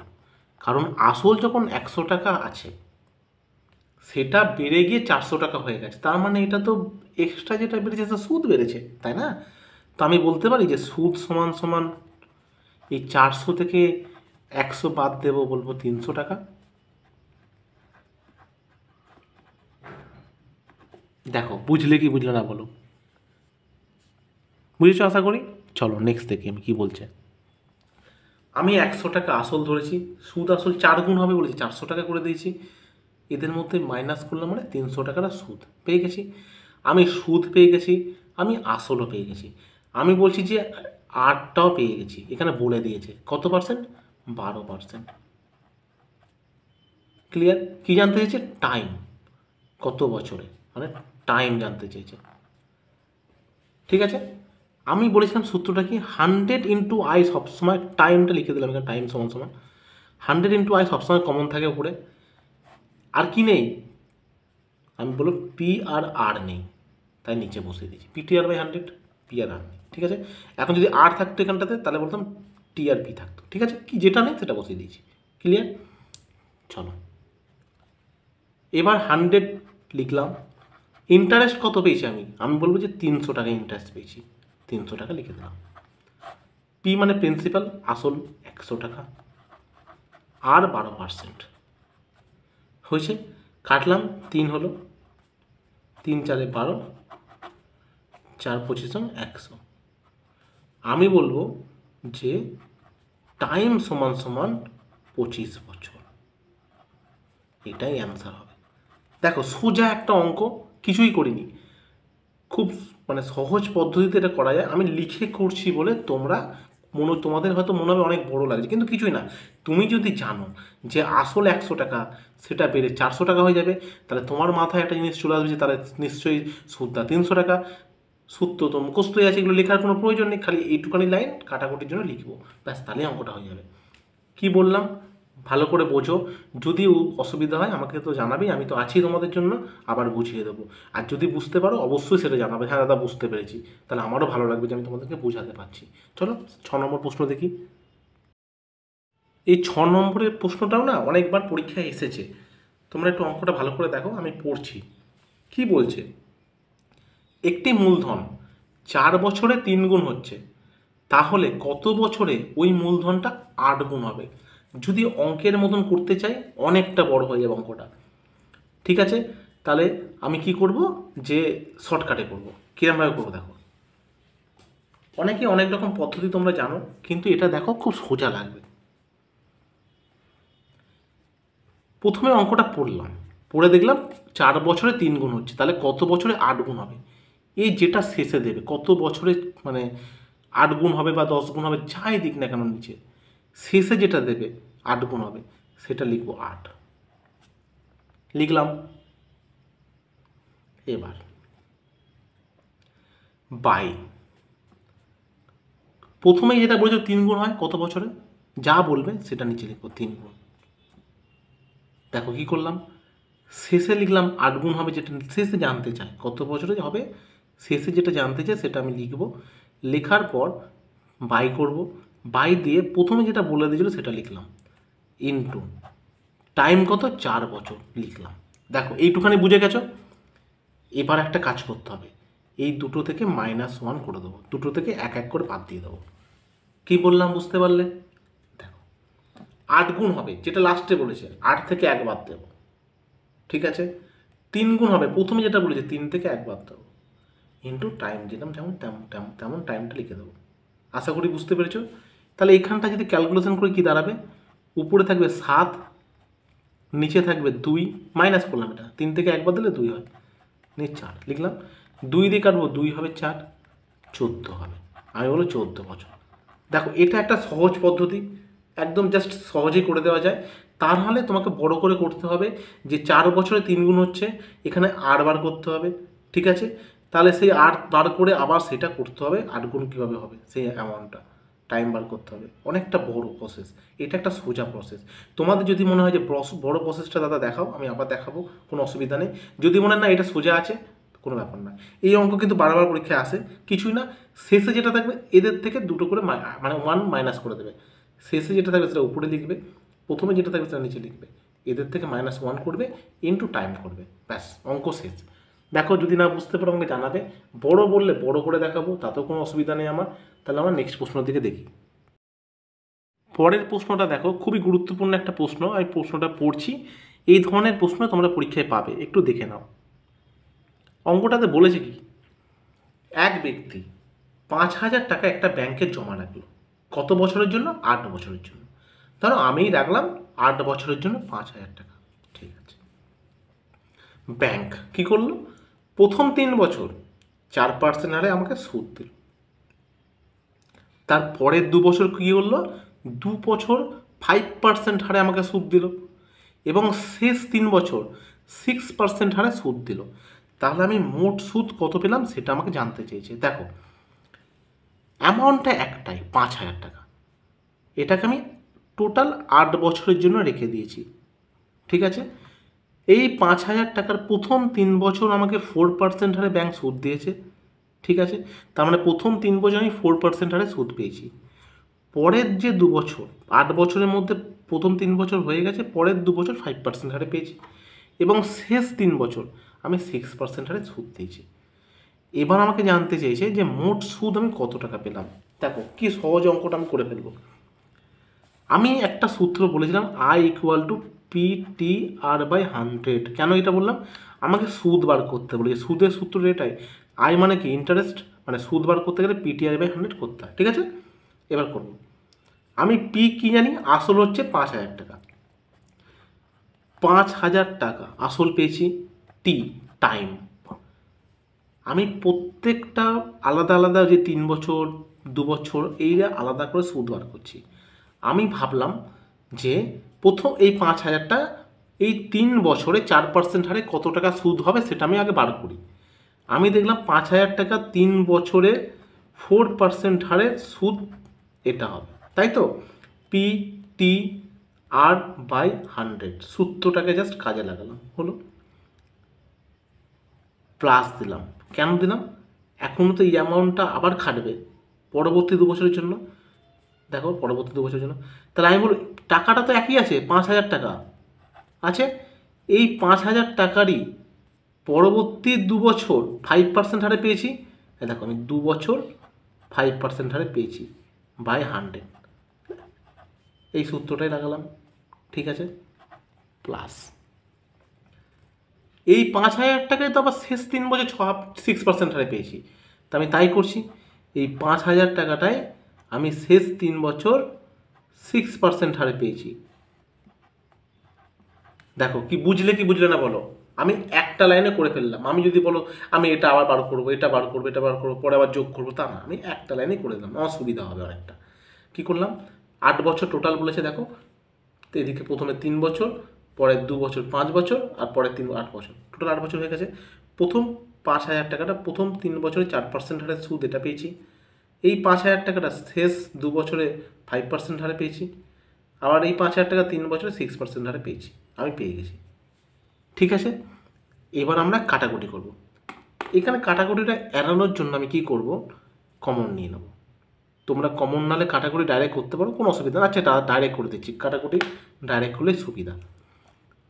কারণ আসল যখন 100 টাকা আছে সেটা বেড়ে গিয়ে 400 টাকা হয়ে গেছে, তার মানে এটা তো এক্সট্রা যেটা বেড়েছে সেটা সুদ বেড়েছে, তাই না? তো আমি বলতে পারি যে সুদ সমান সমান এই 400 থেকে 100 বাদ দেবো, বলবো 300 টাকা। দেখো বুঝলে কি বুঝলে না বলো? বুঝেছো আশা করি। চলো নেক্সট দেখি আমি কি বলছে। আমি 100 টাকা আসল ধরেছি, সুদ আসল 4 গুণ হবে বলেছি, 400 টাকা করে দিয়েছি, এদের মধ্যে মাইনাস করলাম মানে 300 টাকাটা সুদ পেয়ে গেছি। আমি সুদ পেয়ে গেছি, আমি আসলও পেয়ে গেছি, আমি বলছি যে 8টাও পেয়ে গেছি। এখানে বলে দিয়েছে কত পার্সেন্ট, 12%। ক্লিয়ার? কি জানতে চেয়েছে? টাইম, কত বছরে, মানে টাইম জানতে চেয়েছে, ঠিক আছে। আমি বলেছিলাম সূত্রটা কি, 100 ইন্টু আই সবসময়, টাইমটা লিখে দিলাম এখানে, টাইম সমান সমান 100 ইন্টু আই সবসময় কমন থাকে উপরে, আর কি নেই, আমি বলবো পি আর আর নেই, তাই নিচে বসিয়ে দিয়েছি PTR/100, পি আর আর নেই, ঠিক আছে। এখন যদি আর থাকতো এখানটাতে তাহলে বলতাম টি আর পি থাকতো, ঠিক আছে। কি যেটা নেই সেটা বসিয়ে দিয়েছি। ক্লিয়ার? চলো এবার 100 লিখলাম। ইন্টারেস্ট কত পেয়েছি আমি বলবো যে 300 টাকা ইন্টারেস্ট পেয়েছি, 300 টাকা লিখে দিলাম। পি মানে প্রিন্সিপাল, আসল 100 টাকা। আর 12%। হয়েছে, কাটলাম, 3 হলো, 3 4 12, 4 25 100। আমি বলবো যে টাইম সমান সমান 25 বছর, এটাই অ্যান্সার হবে। দেখো সোজা একটা অঙ্ক, কিছুই করিনি, খুব মানে সহজ পদ্ধতিতে এটা করা যায়। আমি লিখে করছি বলে তোমাদের হয়তো মনে হবে অনেক বড় লাগছে, কিন্তু কিছুই না। তুমি যদি জানো যে আসল 100 টাকা সেটা বেড়ে 400 টাকা হয়ে যাবে, তাহলে তোমার মাথায় একটা জিনিস চলে আসবে যে তাহলে নিশ্চয়ই সুদটা 300 টাকা। সুদ তো মুখস্থই আছে, এগুলো লেখার কোনো প্রয়োজন নেই, খালি এইটুখানি লাইন কাটাকুটির জন্য লিখবো, ব্যাস, তাহলে অঙ্কটা হয়ে যাবে। কি বললাম ভালো করে বোঝো, যদি অসুবিধা হয় আমাকে তো জানাবেই, আমি তো আছি তোমাদের জন্য, আবার বুঝিয়ে দেবো। আর যদি বুঝতে পারো অবশ্যই সেটা জানাবে, হ্যাঁ দাদা বুঝতে পেরেছি, তাহলে আমারও ভালো লাগবে যে আমি তোমাদেরকে বোঝাতে পারছি। চলো 6 নম্বর প্রশ্ন দেখি। এই 6 নম্বরের প্রশ্নটাও না অনেকবার পরীক্ষায় এসেছে, তোমরা একটু অঙ্কটা ভালো করে দেখো, আমি পড়ছি। কি বলছে, একটি মূলধন 4 বছরে 3 গুণ হচ্ছে, তাহলে কত বছরে ওই মূলধনটা 8 গুণ হবে? যদি অঙ্কের মতন করতে চাই অনেকটা বড় হয়ে যাবে অঙ্কটা। ঠিক আছে, তাহলে আমি কি করব, যে শর্টকাটে করব। কিরমভাবে করবো দেখো, অনেকে অনেক রকম পদ্ধতি তোমরা জানো, কিন্তু এটা দেখো খুব সোজা লাগবে। প্রথমে অঙ্কটা পড়লাম, পড়ে দেখলাম 4 বছরে 3 গুণ হচ্ছে, তাহলে কত বছরে 8 গুণ হবে? এই যেটা শেষে দেবে কত বছরে, মানে 8 গুণ হবে বা 10 গুণ হবে, যাই দিক না কেন নিচে, শেষে যেটা দেবে 8 গুণ হবে, সেটা লিখবো 8, লিখলাম। এবার বাই, প্রথমেই যেটা বলেছো 3 গুণ হয় কত বছরে, যা বলবে সেটা নিচে লিখবো 3 গুণ। দেখো কি করলাম, শেষে লিখলাম 8 গুণ হবে, যেটা শেষে জানতে চাই কত বছরে হবে, শেষে যেটা জানতে চাই সেটা আমি লিখব। লেখার পর বাই করব, বাই দিয়ে প্রথমে যেটা বলে দিয়েছিল সেটা লিখলাম, ইনটু টাইম কত 4 বছর লিখলাম। দেখো এইটুখানি বুঝে গেছো। এবার একটা কাজ করতে হবে, এই দুটো থেকে -1 করে দেবো, দুটো থেকে এক এক করে বাদ দিয়ে দেবো। কি বললাম বুঝতে পারলে? দেখো 8 গুণ হবে, যেটা লাস্টে বলেছে 8 থেকে 1 বাদ দেবো, ঠিক আছে। 3 গুণ হবে, প্রথমে যেটা বলেছে 3 থেকে 1 বাদ দেবো, ইন্টু টাইম যেরকম যেমন তেমন টাইমটা লিখে দেবো। আশা করি বুঝতে পেরেছো। তাহলে এখানটা যদি ক্যালকুলেশন করে কি দাঁড়াবে, উপরে থাকবে 7, নিচে থাকবে 2, মাইনাস করলাম, এটা 3 থেকে 1 বাদ দিলে 2 হয়, নিয়ে 4 লিখলাম। 2 দিয়ে কাটবো, 2 হবে 4, 14 হবে। আমি বলো 14 বছর। দেখো এটা একটা সহজ পদ্ধতি, একদম জাস্ট সহজেই করে দেওয়া যায়। তাহলে তোমাকে বড় করে করতে হবে, যে 4 বছরে 3 গুণ হচ্ছে, এখানে 8 বার করতে হবে, ঠিক আছে। তাহলে সেই 8 বার করে আবার সেটা করতে হবে, 8 গুণ কীভাবে হবে সেই অ্যামাউন্টটা টাইম বার করতে হবে, অনেকটা বড় প্রসেস। এটা একটা সোজা প্রসেস। তোমাদের যদি মনে হয় যে বড় প্রসেসটা দাদা দেখাও, আমি আবার দেখাবো, কোনো অসুবিধা নেই। যদি মনে হয় না এটা সোজা আছে, কোনো ব্যাপার না। এই অঙ্ক কিন্তু বারবার পরীক্ষায় আসে, কিছুই না, শেষে যেটা থাকবে এদের থেকে দুটো করে মানে 1 মাইনাস করে দেবে, শেষে যেটা থাকবে সেটা উপরে লিখবে, প্রথমে যেটা থাকবে সেটা নিচে লিখবে, এদের থেকে -1 করবে, ইনটু টাইম করবে, ব্যাস অঙ্ক শেষ। দেখো যদি না বুঝতে পারো আমাকে জানাবে, বড় বললে বড় করে দেখাবো, তাতেও কোনো অসুবিধা নেই আমার। তাহলে আমরা নেক্সট প্রশ্নের দিকে দেখি। পরের প্রশ্নটা দেখো, খুবই গুরুত্বপূর্ণ একটা প্রশ্ন, আমি প্রশ্নটা পড়ছি, এই ধরনের প্রশ্ন তোমরা পরীক্ষায় পাবে, একটু দেখে নাও। অঙ্কটাতে বলেছে কি, এক ব্যক্তি 5,000 টাকা একটা ব্যাংকে জমা রাখলো, কত বছরের জন্য? 8 বছরের জন্য। ধরো আমিই রাখলাম 8 বছরের জন্য 5,000 টাকা, ঠিক আছে। ব্যাংক কি করলো, প্রথম 3 বছর 4% হারে আমাকে সুদ দিল, তার পরের 2 বছর কী করলো, 2 বছর 5% হারে আমাকে সুদ দিল, এবং শেষ 3 বছর 6% হারে সুদ দিল। তাহলে আমি মোট সুদ কত পেলাম সেটা আমাকে জানতে চেয়েছে। দেখো অ্যামাউন্টটা একটাই, 5,000 টাকা, এটাকে আমি টোটাল 8 বছরের জন্য রেখে দিয়েছি, ঠিক আছে। এই 5,000 টাকার প্রথম 3 বছর আমাকে 4% হারে ব্যাংক সুদ দিয়েছে, ঠিক আছে। তার মানে প্রথম 3 বছর আমি 4% হারে সুদ পেয়েছি। পরের যে 2 বছর, 8 বছরের মধ্যে প্রথম 3 বছর হয়ে গেছে, পরের 2 বছর 5% হারে পেয়েছি, এবং শেষ 3 বছর আমি 6% হারে সুদ দিয়েছি। এবার আমাকে জানতে চেয়েছে যে মোট সুদ আমি কত টাকা পেলাম। দেখো কি সহজ অঙ্কটা আমি করে ফেলবো। আমি একটা সূত্র বলেছিলাম আই ইকুয়াল টু PTR/100। কেন এটা বললাম? আমাকে সুদ বার করতে বলেছে, সুদের সূত্র এটাই। আই মানে কি? ইন্টারেস্ট, মানে সুদ বার করতে গেলে PTR/100 করতে হয়। ঠিক আছে, এবার করব। আমি পি কি জানি? আসল হচ্ছে 5,000 টাকা। 5,000 টাকা আসল পেয়েছি। টি টাইম, আমি প্রত্যেকটা আলাদা আলাদা যে 3 বছর 2 বছর এইটা আলাদা করে সুদ বার করছি। আমি ভাবলাম যে প্রথম এই 5,000টা এই 3 বছরে 4% হারে কত টাকা সুদ হবে সেটা আমি আগে বার করি। আমি দেখলাম 5,000 টাকা 3 বছরে 4% হারে সুদ এটা হবে, তাই তো? PTR/100 সূত্রটাকে জাস্ট কাজে লাগালাম, হলো। প্লাস দিলাম। কেন দিলাম? এখনও তো এই অ্যামাউন্টটা আবার খাটবে পরবর্তী 2 বছরের জন্য। দেখো, পরবর্তী 2 বছরের জন্য, তাহলে আমি বলি টাকাটা তো একই আছে, 5,000 টাকা আছে। এই 5,000 টাকারই পরবর্তী 2 বছর 5% হারে পেয়েছি। দেখো, আমি 2 বছর 5% হারে পেয়েছি বাই 100, এই সূত্রটাই লাগালাম। ঠিক আছে, প্লাস এই 5,000 টাকায় তো আবার শেষ 3 বছর 6% হারে পেয়েছি, তা আমি তাই করছি। এই 5,000 টাকাটায় আমি শেষ 3 বছর 6% হারে পেয়েছি। দেখো, কি বুঝলে কি বুঝলে না বলো? আমি একটা লাইনে করে ফেললাম। আমি যদি বলো আমি এটা আবার বার করবো, এটা বার করবো, এটা বার করবো, পরে আবার যোগ করবো, তা না, আমি একটা লাইনে করে দিলাম, আমার সুবিধা হবে অনেকটা। কী করলাম? 8 বছর টোটাল বলেছে, দেখো। তো এদিকে প্রথমে 3 বছর, পরের 2 বছর 5 বছর, আর পরের 3 8 বছর, টোটাল 8 বছর হয়ে গেছে। প্রথম 5,000 টাকাটা প্রথম 3 বছরে 4% হারে সুদ এটা পেয়েছি। এই 5,000 টাকাটা শেষ 2 বছরে 5% হারে পেয়েছি। আবার এই 5,000 টাকা 3 বছরে 6% হারে পেয়েছি, আমি পেয়ে গেছি। ঠিক আছে, এবার আমরা কাটাকুটি করব। এখানে কাটাকুটিটা এড়ানোর জন্য আমি কি করব? কমন নিয়ে নেব। তোমরা কমন নালে কাটাকুটি ডাইরেক্ট করতে পারো, কোনো অসুবিধা না। আচ্ছা, এটা ডাইরেক্ট করে দিচ্ছি, কাটাকুটি ডাইরেক্ট করলেই সুবিধা।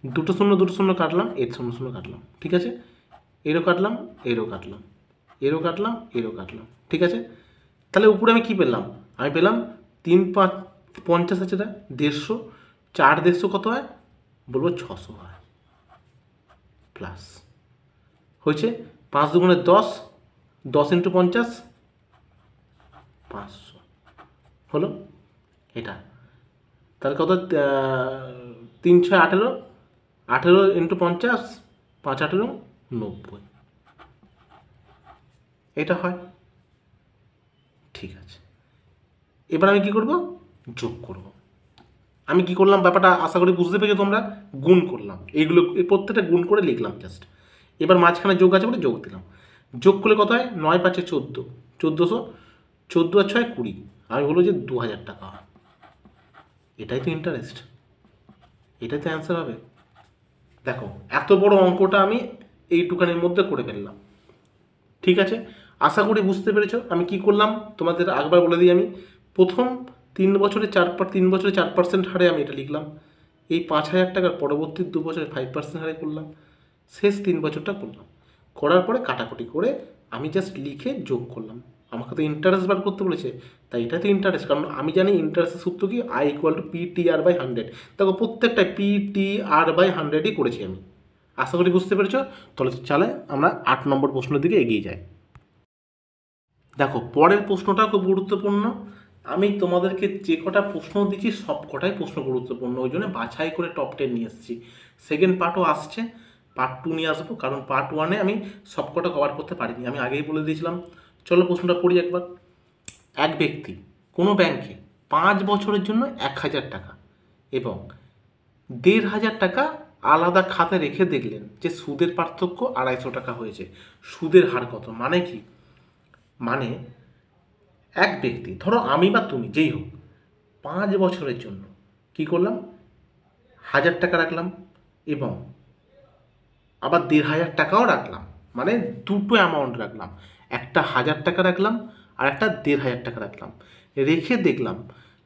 2 শূন্য 2 শূন্য কাটলাম, 8 শূন্য শূন্য কাটলাম। ঠিক আছে, এরও কাটলাম, এরও কাটলাম, এরও কাটলাম, এরও কাটলাম। ঠিক আছে, তাহলে উপরে আমি কি পেলাম? আমি পেলাম 3 5 50 আছে, না 150, 4 150 কত হয়? বলবো 600 হয়। প্লাস হয়েছে 5 2 10, 10 × 50 500 হলো এটা। তাহলে কত? 3 6 18, 18 × 50, 5 18 90, এটা হয়। ঠিক আছে, এবার আমি কি করব? যোগ করব। আমি কি করলাম ব্যাপারটা আশা করি বুঝতে পেরেছো তোমরা। গুণ করলাম, এইগুলো এই প্রত্যেকটা গুণ করে লিখলাম জাস্ট। এবার মাঝখানে যোগ আছে বলে যোগ দিলাম। যোগ করলে কত হয়? 9 5 14, 1400, 14 আর 6 20। আমি বলবো যে 2,000 টাকা হয়। এটাই তো ইন্টারেস্ট, এটাই তো অ্যান্সার হবে। দেখো, এত বড় অঙ্কটা আমি এইটুকানির মধ্যে করে ফেললাম। ঠিক আছে, আশা করি বুঝতে পেরেছো। আমি কি করলাম তোমাদের একবার বলে দিই। আমি প্রথম 3 বছরে 4% হারে আমি এটা লিখলাম। এই 5,000 টাকার পরবর্তী 2 বছরে 5% হারে করলাম। শেষ 3 বছরটা করলাম। করার পরে কাটাকুটি করে আমি জাস্ট লিখে যোগ করলাম। আমাকে তো ইন্টারেস্ট বার করতে বলেছে, তাই এটা তো ইন্টারেস্ট। কারণ আমি জানি ইন্টারেস্টের সূত্র কি? I equal two PTR/100। দেখো, প্রত্যেকটাই PTR/100ই করেছি আমি। আশা করি বুঝতে পেরেছো। তাহলে চলে আমরা 8 নম্বর প্রশ্নের দিকে এগিয়ে যাই। দেখো, পরের প্রশ্নটা খুব গুরুত্বপূর্ণ। আমি তোমাদেরকে যে কটা প্রশ্ন দিচ্ছি সব কটাই প্রশ্ন গুরুত্বপূর্ণ, ওই জন্য বাছাই করে টপ 10 নিয়ে এসেছি। সেকেন্ড পার্টও আসছে, পার্ট 2 নিয়ে আসবো, কারণ পার্ট 1-এ আমি সব কটা কভার করতে পারিনি, আমি আগেই বলে দিয়েছিলাম। চলো প্রশ্নটা পড়ি একবার। এক ব্যক্তি কোনো ব্যাংকে 5 বছরের জন্য 1,000 টাকা এবং 1,500 টাকা আলাদা খাতে রেখে দেখলেন যে সুদের পার্থক্য 250 টাকা হয়েছে। সুদের হার কত? মানে কি? মানে এক ব্যক্তি, ধরো আমি বা তুমি যেই হোক, 5 বছরের জন্য কি করলাম? 1,000 টাকা রাখলাম এবং আবার 1,500 টাকাও রাখলাম। মানে দুটো অ্যামাউন্ট রাখলাম, একটা 1,000 টাকা রাখলাম আর একটা 1,500 টাকা রাখলাম। রেখে দেখলাম,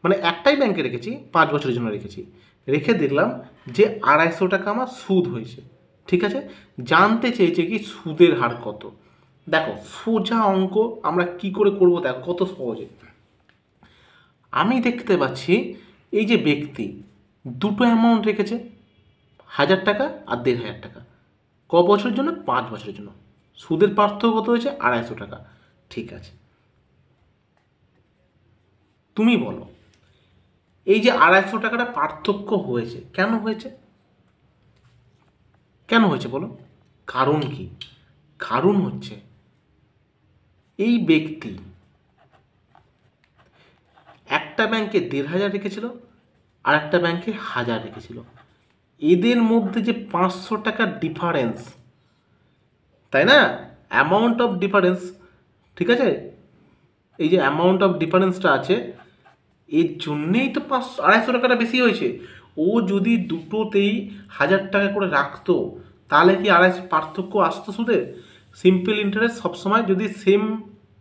মানে একটাই ব্যাংকে রেখেছি, 5 বছরের জন্য রেখেছি, রেখে দেখলাম যে 250 টাকা আমার সুদ হয়েছে। ঠিক আছে, জানতে চেয়েছে কি সুদের হার কত। দেখো, সোজা অঙ্ক আমরা কি করে করব, দেখো কত সহজে। আমি দেখতে পাচ্ছি এই যে ব্যক্তি দুটো অ্যামাউন্ট রেখেছে, 1000 টাকা আর 1500 টাকা, ক বছরের জন্য? 5 বছরের জন্য। সুদের পার্থক্য কত হয়েছে? 250 টাকা। ঠিক আছে, তুমি বলো এই যে 250 টাকাটা পার্থক্য হয়েছে কেন হয়েছে? কেন হয়েছে বলো? কারণ কি? কারণ হচ্ছে এই ব্যক্তি একটা ব্যাংকে 1500 রেখেছিল আর একটা ব্যাংকে 1000 রেখেছিল। এদের মধ্যে যে 500 টাকার ডিফারেন্স, তাই না? অ্যামাউন্ট অফ ডিফারেন্স, ঠিক আছে? এই যে অ্যামাউন্ট অফ ডিফারেন্সটা আছে, এর জন্যেই তো 250 টাকাটা বেশি হয়েছে। ও যদি দুটোতেই 1000 টাকা করে রাখতো তাহলে কি 250 পার্থক্য আসতো সুদে? সিম্পল ইন্টারেস্ট সবসময় যদি সেম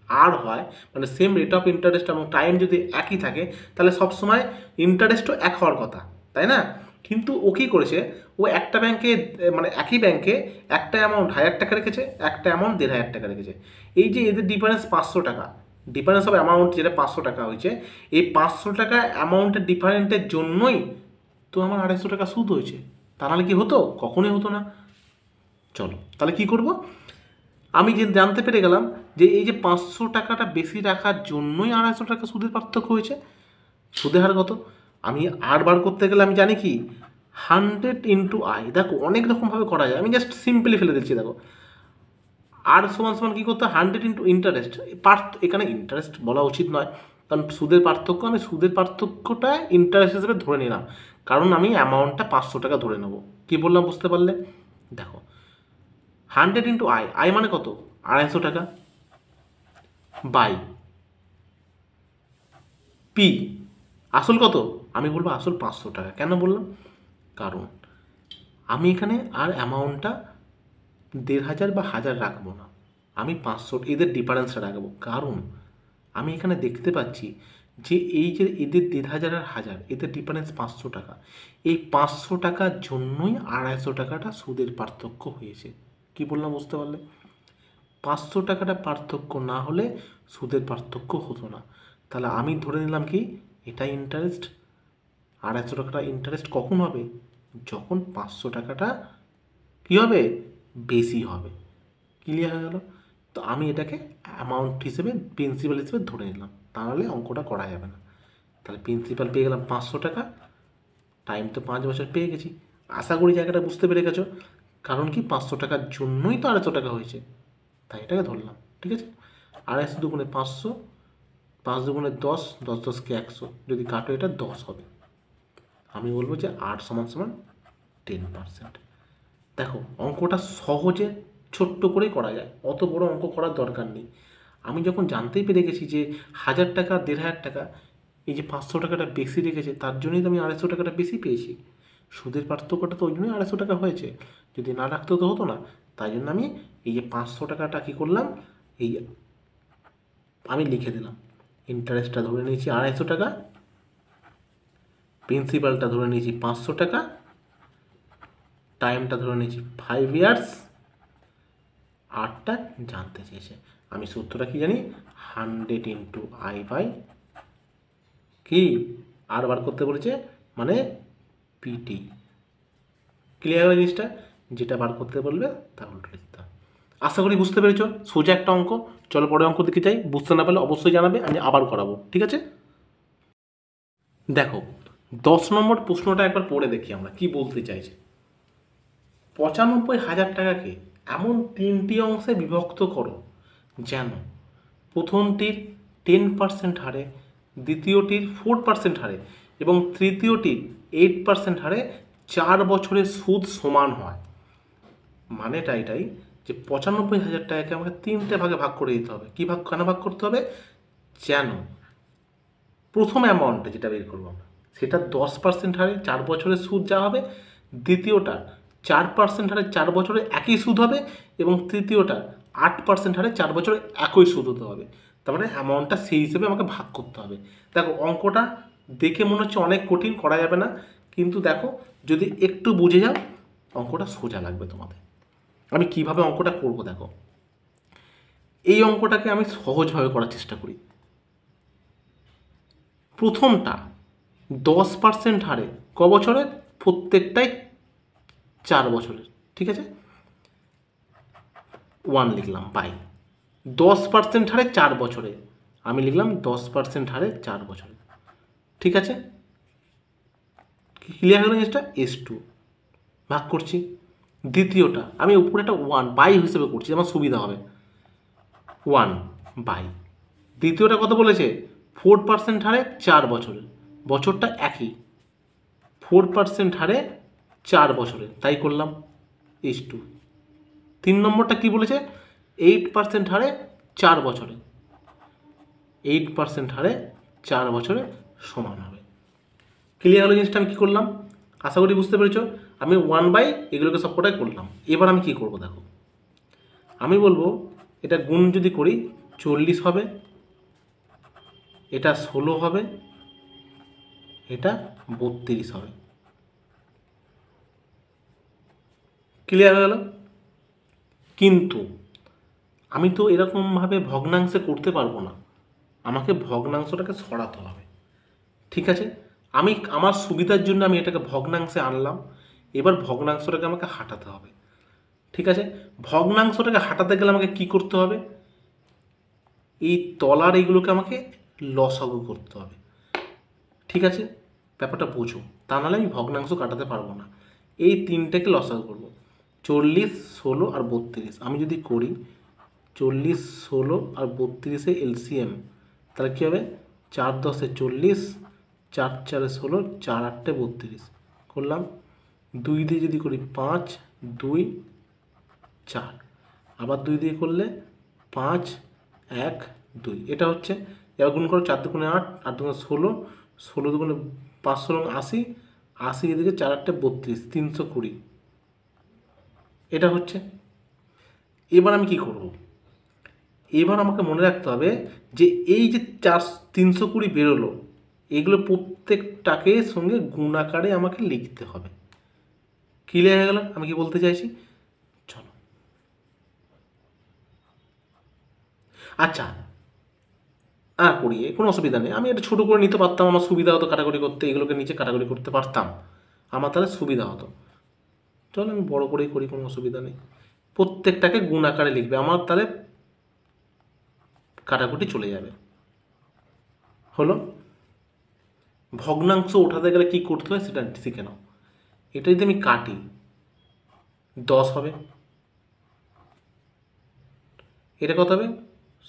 আর হয়, মানে সেম রেট অফ ইন্টারেস্ট এবং টাইম যদি একই থাকে, তাহলে সবসময় ইন্টারেস্টও এক হওয়ার কথা, তাই না? কিন্তু ও কী করেছে, ও একটা ব্যাংকে, মানে একই ব্যাংকে একটা অ্যামাউন্ট 1000 টাকা রেখেছে, একটা অ্যামাউন্ট 1500 টাকা রেখেছে। এই যে এদের ডিফারেন্স 500 টাকা, ডিফারেন্স অফ অ্যামাউন্ট যেটা 500 টাকা হয়েছে, এই 500 টাকা অ্যামাউন্টের ডিফারেন্টের জন্যই তো আমার 250 টাকা সুদ হয়েছে। তা নাহলে কি হতো? কখনোই হতো না। চলো তাহলে কি করব, আমি যে জানতে পেরে গেলাম যে এই যে 500 টাকাটা বেশি রাখার জন্যই 250 টাকা সুদের পার্থক্য হয়েছে। সুদের হার কত? আমি আর বার করতে গেলে আমি জানি কি, 100 ইন্টু আই। দেখো অনেক রকমভাবে করা যায়, আমি জাস্ট সিম্পলি ফেলে দিচ্ছি। দেখো আর সমান সমান কী করতে হয়, 100 ইন্টু ইন্টারেস্ট। এখানে ইন্টারেস্ট বলা উচিত নয়, কারণ সুদের পার্থক্য, আমি সুদের পার্থক্যটা ইন্টারেস্ট হিসেবে ধরে নিলাম, কারণ আমি অ্যামাউন্টটা 500 টাকা ধরে নেব। কী বললাম বুঝতে পারলে? দেখো 100 ইন্টু আই, আই মানে কত? 250 টাকা, বাই পি, আসল কত? আমি বলবো আসল 500 টাকা। কেন বললাম? কারণ আমি এখানে আর অ্যামাউন্টটা 1500 বা 1000 রাখবো না, আমি 500, এদের ডিফারেন্সটা রাখবো। কারণ আমি এখানে দেখতে পাচ্ছি যে এই যে এদের 1500 আর 1000, এদের ডিফারেন্স 500 টাকা। এই 500 টাকার জন্যই 250 টাকাটা সুদের পার্থক্য হয়েছে। কি বললাম বুঝতে পারলে? 500 টাকাটা পার্থক্য না হলে সুদের পার্থক্য হতো না। তাহলে আমি ধরে নিলাম কি, এটা ইন্টারেস্ট। 250 টাকাটা ইন্টারেস্ট কখন হবে? যখন 500 টাকাটা কী হবে? বেশি হবে। ক্লিয়ার হয়ে গেল? তো আমি এটাকে অ্যামাউন্ট হিসেবে, প্রিন্সিপাল হিসেবে ধরে নিলাম, তাহলে অঙ্কটা করা যাবে না। তাহলে প্রিন্সিপাল পেয়ে গেলাম 500 টাকা, টাইম তো 5 বছর পেয়ে গেছি। আশা করি জায়গাটা বুঝতে পেরে গেছো। কারণ কি, 500 টাকার জন্যই তো 250 টাকা হয়েছে, তাই এটাকে ধরলাম। ঠিক আছে, 250 দুগুণে 500, 5 দুগুণে 10, 10 10কে 100, যদি কাটো এটা 10 হবে। আমি বলবো যে 8 সমান সমান 10%। দেখো অঙ্কটা সহজে ছোট্ট করেই করা যায়, অত বড় অঙ্ক করার দরকার নেই। আমি যখন জানতেই পেরে গেছি যে 1000 টাকা 1500 টাকা, এই যে 500 টাকাটা বেশি রেখেছে, তার জন্যই তো আমি 250 টাকাটা বেশি পেয়েছি। সুদের পার্থক্যটা তো ওই জন্যই 250 টাকা হয়েছে, যদি না রাখতেও তো হতো না। তাই জন্য আমি এই যে 500 টাকাটা কী করলাম, এই আমি লিখে দিলাম। ইন্টারেস্টটা ধরে নিয়েছি 250 টাকা, প্রিন্সিপালটা ধরে নিয়েছি 500 টাকা, টাইমটা ধরে নিয়েছি 5 ইয়ার্স, আরটা জানতে চেয়েছে। আমি সূত্রটা কি জানি, 100 ইন্টু আই বাই কি, আর বার করতে বলেছে মানে পিটি। ক্লিয়ার হয়ে জিনিসটা? যেটা বার করতে বলবে তা উল্টো লিখতে হবে। আশা করি বুঝতে পেরেছ, সোজা একটা অঙ্ক। চলো পরে অঙ্ক দিকে যাই, বুঝতে না পারলে অবশ্যই জানাবে, আমি আবার করাবো। ঠিক আছে, দেখো 10 নম্বর প্রশ্নটা একবার পড়ে দেখি আমরা কি বলতে চাইছে। 95,000 টাকাকে এমন 3টি অংশে বিভক্ত করো যেন প্রথমটির 10% হারে, দ্বিতীয়টির 4% হারে এবং তৃতীয়টির 8% হারে 4 বছরের সুদ সমান হয়। মানেটা এটাই যে 95,000 টাকাকে আমাকে 3টে ভাগে ভাগ করে দিতে হবে। কী ভাগ, কেন ভাগ করতে হবে? যেন প্রথম অ্যামাউন্টটা যেটা বের করবো আমরা, সেটা 10% হারে 4 বছরের সুদ যা হবে, দ্বিতীয়টা 4% হারে 4 বছরে একই সুদ হবে এবং তৃতীয়টা 8% হারে 4 বছরে একই সুদ হতে হবে। তার মানে অ্যামাউন্টটা সেই হিসেবে আমাকে ভাগ করতে হবে। দেখো অঙ্কটা দেখে মনে হচ্ছে অনেক কঠিন, করা যাবে না, কিন্তু দেখো যদি একটু বুঝে যাও অঙ্কটা সোজা লাগবে তোমাদের। আমি কিভাবে অঙ্কটা করব দেখো, এই অঙ্কটাকে আমি সহজভাবে করার চেষ্টা করি। প্রথমটা 10% হারে ক বছরের? প্রত্যেকটাই 4 বছরের। ঠিক আছে, 1 লিখলাম বাই 10% হারে 4 বছরে, আমি লিখলাম 10% হারে 4 বছরে। ঠিক আছে, ক্লিয়ার হলো জিনিসটা? S2 ভাগ করছি। দ্বিতীয়টা আমি উপরেটা 1 বাই হিসেবে করছি, আমার সুবিধা হবে। 1 বাই দ্বিতীয়টা কত বলেছে? 4% হারে 4 বছরে, বছরটা একই, 4% হারে 4 বছরে, তাই করলাম S2। 3 নম্বরটা কি বলেছে? 8% হারে 4 বছরে, 8% হারে 4 বছরে সমান হবে। ক্লিয়ার হলো জিনিসটা? আমি কী করলাম আশা করি বুঝতে পেরেছো। আমি 1 বাই এগুলোকে সবকটাই করলাম। এবার আমি কি করব দেখো, আমি বলবো এটা গুণ যদি করি 40 হবে, এটা 16 হবে, এটা 32 হবে। ক্লিয়ার হয়ে গেল? কিন্তু আমি তো এরকমভাবে ভগ্নাংশে করতে পারবো না, আমাকে ভগ্নাংশটাকে সরাতে হবে। ঠিক আছে, আমি আমার সুবিধার জন্য আমি এটাকে ভগ্নাংশে আনলাম, এবার ভগ্নাংশটাকে আমাকে হাঁটাতে হবে। ঠিক আছে, ভগ্নাংশটাকে হাঁটাতে গেলে আমাকে কি করতে হবে? এই তলার এইগুলোকে আমাকে লসাগু করতে হবে। ঠিক আছে, ব্যাপারটা বোঝো, তা নাহলে আমি ভগ্নাংশ কাটাতে পারবো না। এই তিনটাকে লসাগু করবো, 40, 16 আর 32। আমি যদি করি 40, 16 আর 32 এলসিএম, তাহলে কী হবে? 4 10 40, 4 4 16, 4 8 32 করলাম। 2 দিয়ে যদি করি 5 2 4, আবার 2 দিয়ে করলে 5 1 2, এটা হচ্ছে। এবার গুণ করো 4 দুগুণে 8, 8 দুগুণে 16, 16 দুগুণে 5 16 80, 80 এদিকে 4 8 32, 320, এটা হচ্ছে। এবার আমি কি করব? এবার আমাকে মনে রাখতে হবে যে এই যে 320 বেরোলো, এগুলো প্রত্যেকটাকে সঙ্গে গুণ আকারে আমাকে লিখতে হবে। ক্লিয়ার হয়ে গেল আমি কি বলতে চাইছি? চলো, আচ্ছা করি, কোনো অসুবিধা নেই। আমি এটা ছোটো করে নিতে পারতাম, আমার সুবিধা হতো কাটাকুটি করতে, এগুলোকে নিচে কাটাকুটি করতে পারতাম, আমার তাহলে সুবিধা হতো। চলো আমি বড় করেই করি, কোনো অসুবিধা নেই। প্রত্যেকটাকে গুণ আকারে লিখবে, আমার তাহলে কাটাকুটি চলে যাবে। হলো? ভগ্নাংশ ওঠাতে গেলে কী করতে হয় সেটা শিখে নাও। এটা যদি আমি কাটি 10 হবে, এটা কত হবে?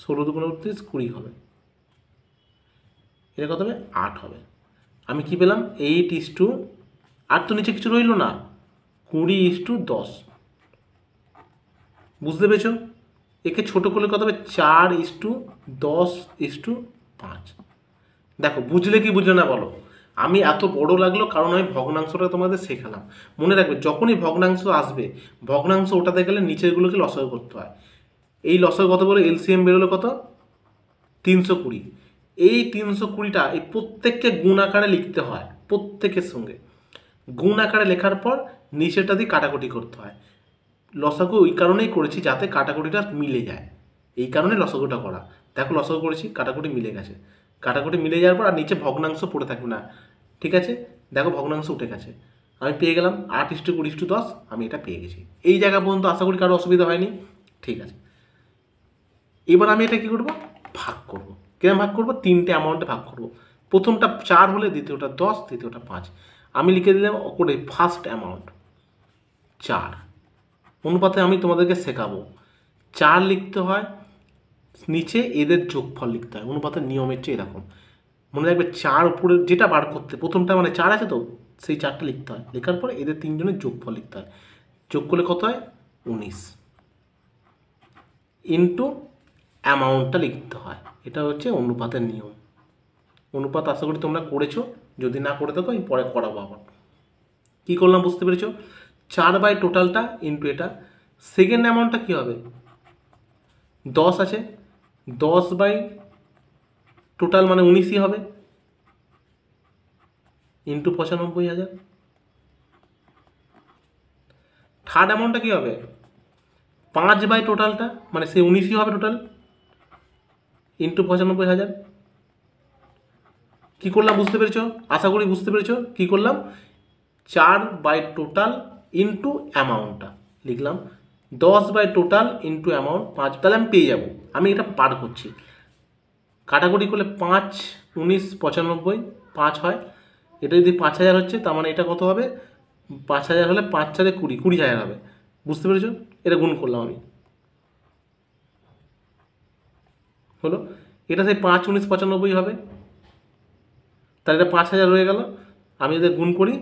16 দুগুণে 32, 20 হবে, এটা কত হবে? 8 হবে। আমি কি পেলাম? 8:, আর তো নিচে কিছু রইল না, 20:10। বুঝতে পেরেছো? একে ছোটো করলে কত হবে? 4:10:5। দেখো বুঝলে কি বুঝলে না বলো? আমি এত বড় লাগলো কারণ আমি ভগ্নাংশটা তোমাদের শেখালাম। মনে রাখবে যখনই ভগ্নাংশ আসবে, ভগ্নাংশ ওঠাতে গেলে নিচেরগুলোকে লসাগু করতে হয়। এই লসাগু কত বলে? এলসিএম বেরোলো কত? 320। এই 320টা এই প্রত্যেককে গুণ আকারে লিখতে হয়, প্রত্যেকের সঙ্গে গুণ আকারে লেখার পর নিচেরটা দিয়ে কাটাকুটি করতে হয়। লসাগু ওই কারণেই করেছি যাতে কাটাকুটিটা মিলে যায়, এই কারণে লসাগুটা করা। দেখো লসাগু করেছি, কাটাকুটি মিলে গেছে, কাটাকুটি মিলে যাওয়ার পর আর নিচে ভগ্নাংশ পড়ে থাকবে না। ঠিক আছে, দেখো ভগ্নাংশ উঠে গেছে, আমি পেয়ে গেলাম 8:20:10, আমি এটা পেয়ে গেছি। এই জায়গা পর্যন্ত আশা করি কারো অসুবিধা হয়নি। ঠিক আছে, এবার আমি এটা কী করবো? ভাগ করব। কেন ভাগ করব? 3টে অ্যামাউন্টে ভাগ করব। প্রথমটা 4 হলে দ্বিতীয়টা 10, তৃতীয়টা 5। আমি লিখে দিলাম করে ফার্স্ট অ্যামাউন্ট 4 অনুপাতে। আমি তোমাদেরকে শেখাবো 4 লিখতে হয়, নিচে এদের যোগফল লিখতে হয়। অনুপাতের নিয়মের চেয়ে এরকম মনে রাখবে, 4 উপরে যেটা বার করতে প্রথমটা মানে 4 আছে তো, সেই 4টা লিখতে হয়, লেখার পরে এদের 3জনের যোগফল লিখতে হয়। যোগ করলে কত হয়? 19 ইন্টু অ্যামাউন্টটা লিখতে হয়। এটা হচ্ছে অনুপাতের নিয়ম। অনুপাত আশা করি তোমরা করেছো, যদি না করে থাকো আমি পরে করাবো আবার। কী করলাম বুঝতে পেরেছো? 4 বাই টোটালটা ইন্টু এটা। সেকেন্ড অ্যামাউন্টটা কী হবে? 10 আছে, 10 বাই টোটাল মানে 19ই হবে, ইন্টু 95,000। থার্ড অ্যামাউন্টটা কী হবে? 5 বাই টোটালটা মানে সে 19ই হবে টোটাল, ইন্টু 95,000। কি করলাম বুঝতে পেরেছো? আশা করি বুঝতে পেরেছো কি করলাম। 4 বাই টোটাল ইন্টু অ্যামাউন্টটা লিখলাম, 10 বাই টোটাল ইন্টু অ্যামাউন্ট 5, তাহলে আমি পেয়ে যাব। আমি এটা পার করছি, কাটাকুটি করলে 5 19 95 5 হয়। এটা যদি 5000 হচ্ছে, তার মানে এটা কত হবে? 5000 হলে 5 4 20, 20000 হবে। বুঝতে পেরেছো? এটা গুণ করলাম আমি, হলো। এটা সেই 5 19 95 হবে, তাহলে এটা 5000 হয়ে গেল। আমি যদি গুণ করি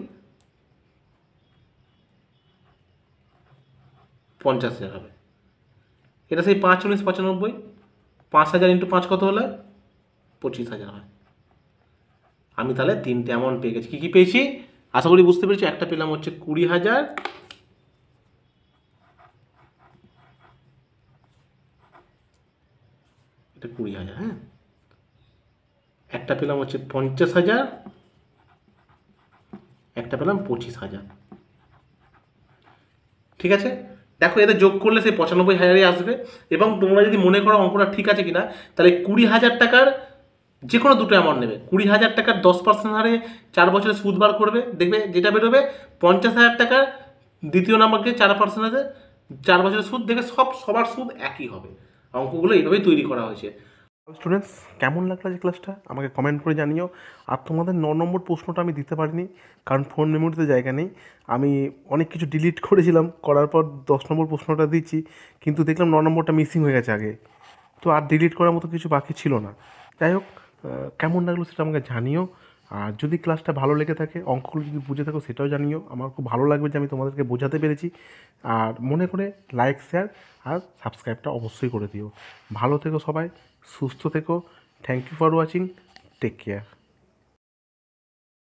50000 হবে। এটা সেই 5 19 95, 5000 ইন্টু 5 কত হলে 25000 হয়। আমি তাহলে 3টে অ্যামাউন্ট পেয়ে গেছি। কী কী পেয়েছি আশা করি বুঝতে পেরেছি। একটা পেলাম হচ্ছে 20000, এটা 20000, হ্যাঁ। একটা পেলাম হচ্ছে 50000, একটা পেলাম 25000। ঠিক আছে, দেখো এদের যোগ করলে সেই 95000ই আসবে। এবং তোমরা যদি মনে করো অঙ্কটা ঠিক আছে কিনা, তাহলে 20000 টাকার যে কোনো দুটো অ্যামাউন্ট নেবে। 20000 টাকার 10% হারে 4 বছরে সুদ বার করবে, দেখবে যেটা বেরোবে 50000 টাকার দ্বিতীয় নাম্বারকে 4% হারে 4 বছরের সুদ, দেখবে সবার সুদ একই হবে। অঙ্কগুলো এইভাবেই তৈরি করা হয়েছে। স্টুডেন্টস, কেমন লাগলো যে ক্লাসটা আমাকে কমেন্ট করে জানিও। আর তোমাদের 9 নম্বর প্রশ্নটা আমি দিতে পারিনি, কারণ ফোন মেমোরিতে জায়গা নেই। আমি অনেক কিছু ডিলিট করেছিলাম, করার পর 10 নম্বর প্রশ্নটা দিচ্ছি, কিন্তু দেখলাম 9 নম্বরটা মিসিং হয়ে গেছে আগে, তো আর ডিলিট করার মতো কিছু বাকি ছিল না। যাই হোক, কেমন লাগলো সেটা আমাকে জানিও। আর যদি ক্লাসটা ভালো লেগে থাকে, অঙ্কগুলো যদি বুঝে থাকো সেটাও জানিও। আমার খুব ভালো লাগবে যে আমি তোমাদেরকে বোঝাতে পেরেছি। আর মনে করে লাইক, শেয়ার আর সাবস্ক্রাইবটা অবশ্যই করে দিও। ভালো থেকো সবাই, সুস্থ থেকো। Thank you for watching, take care.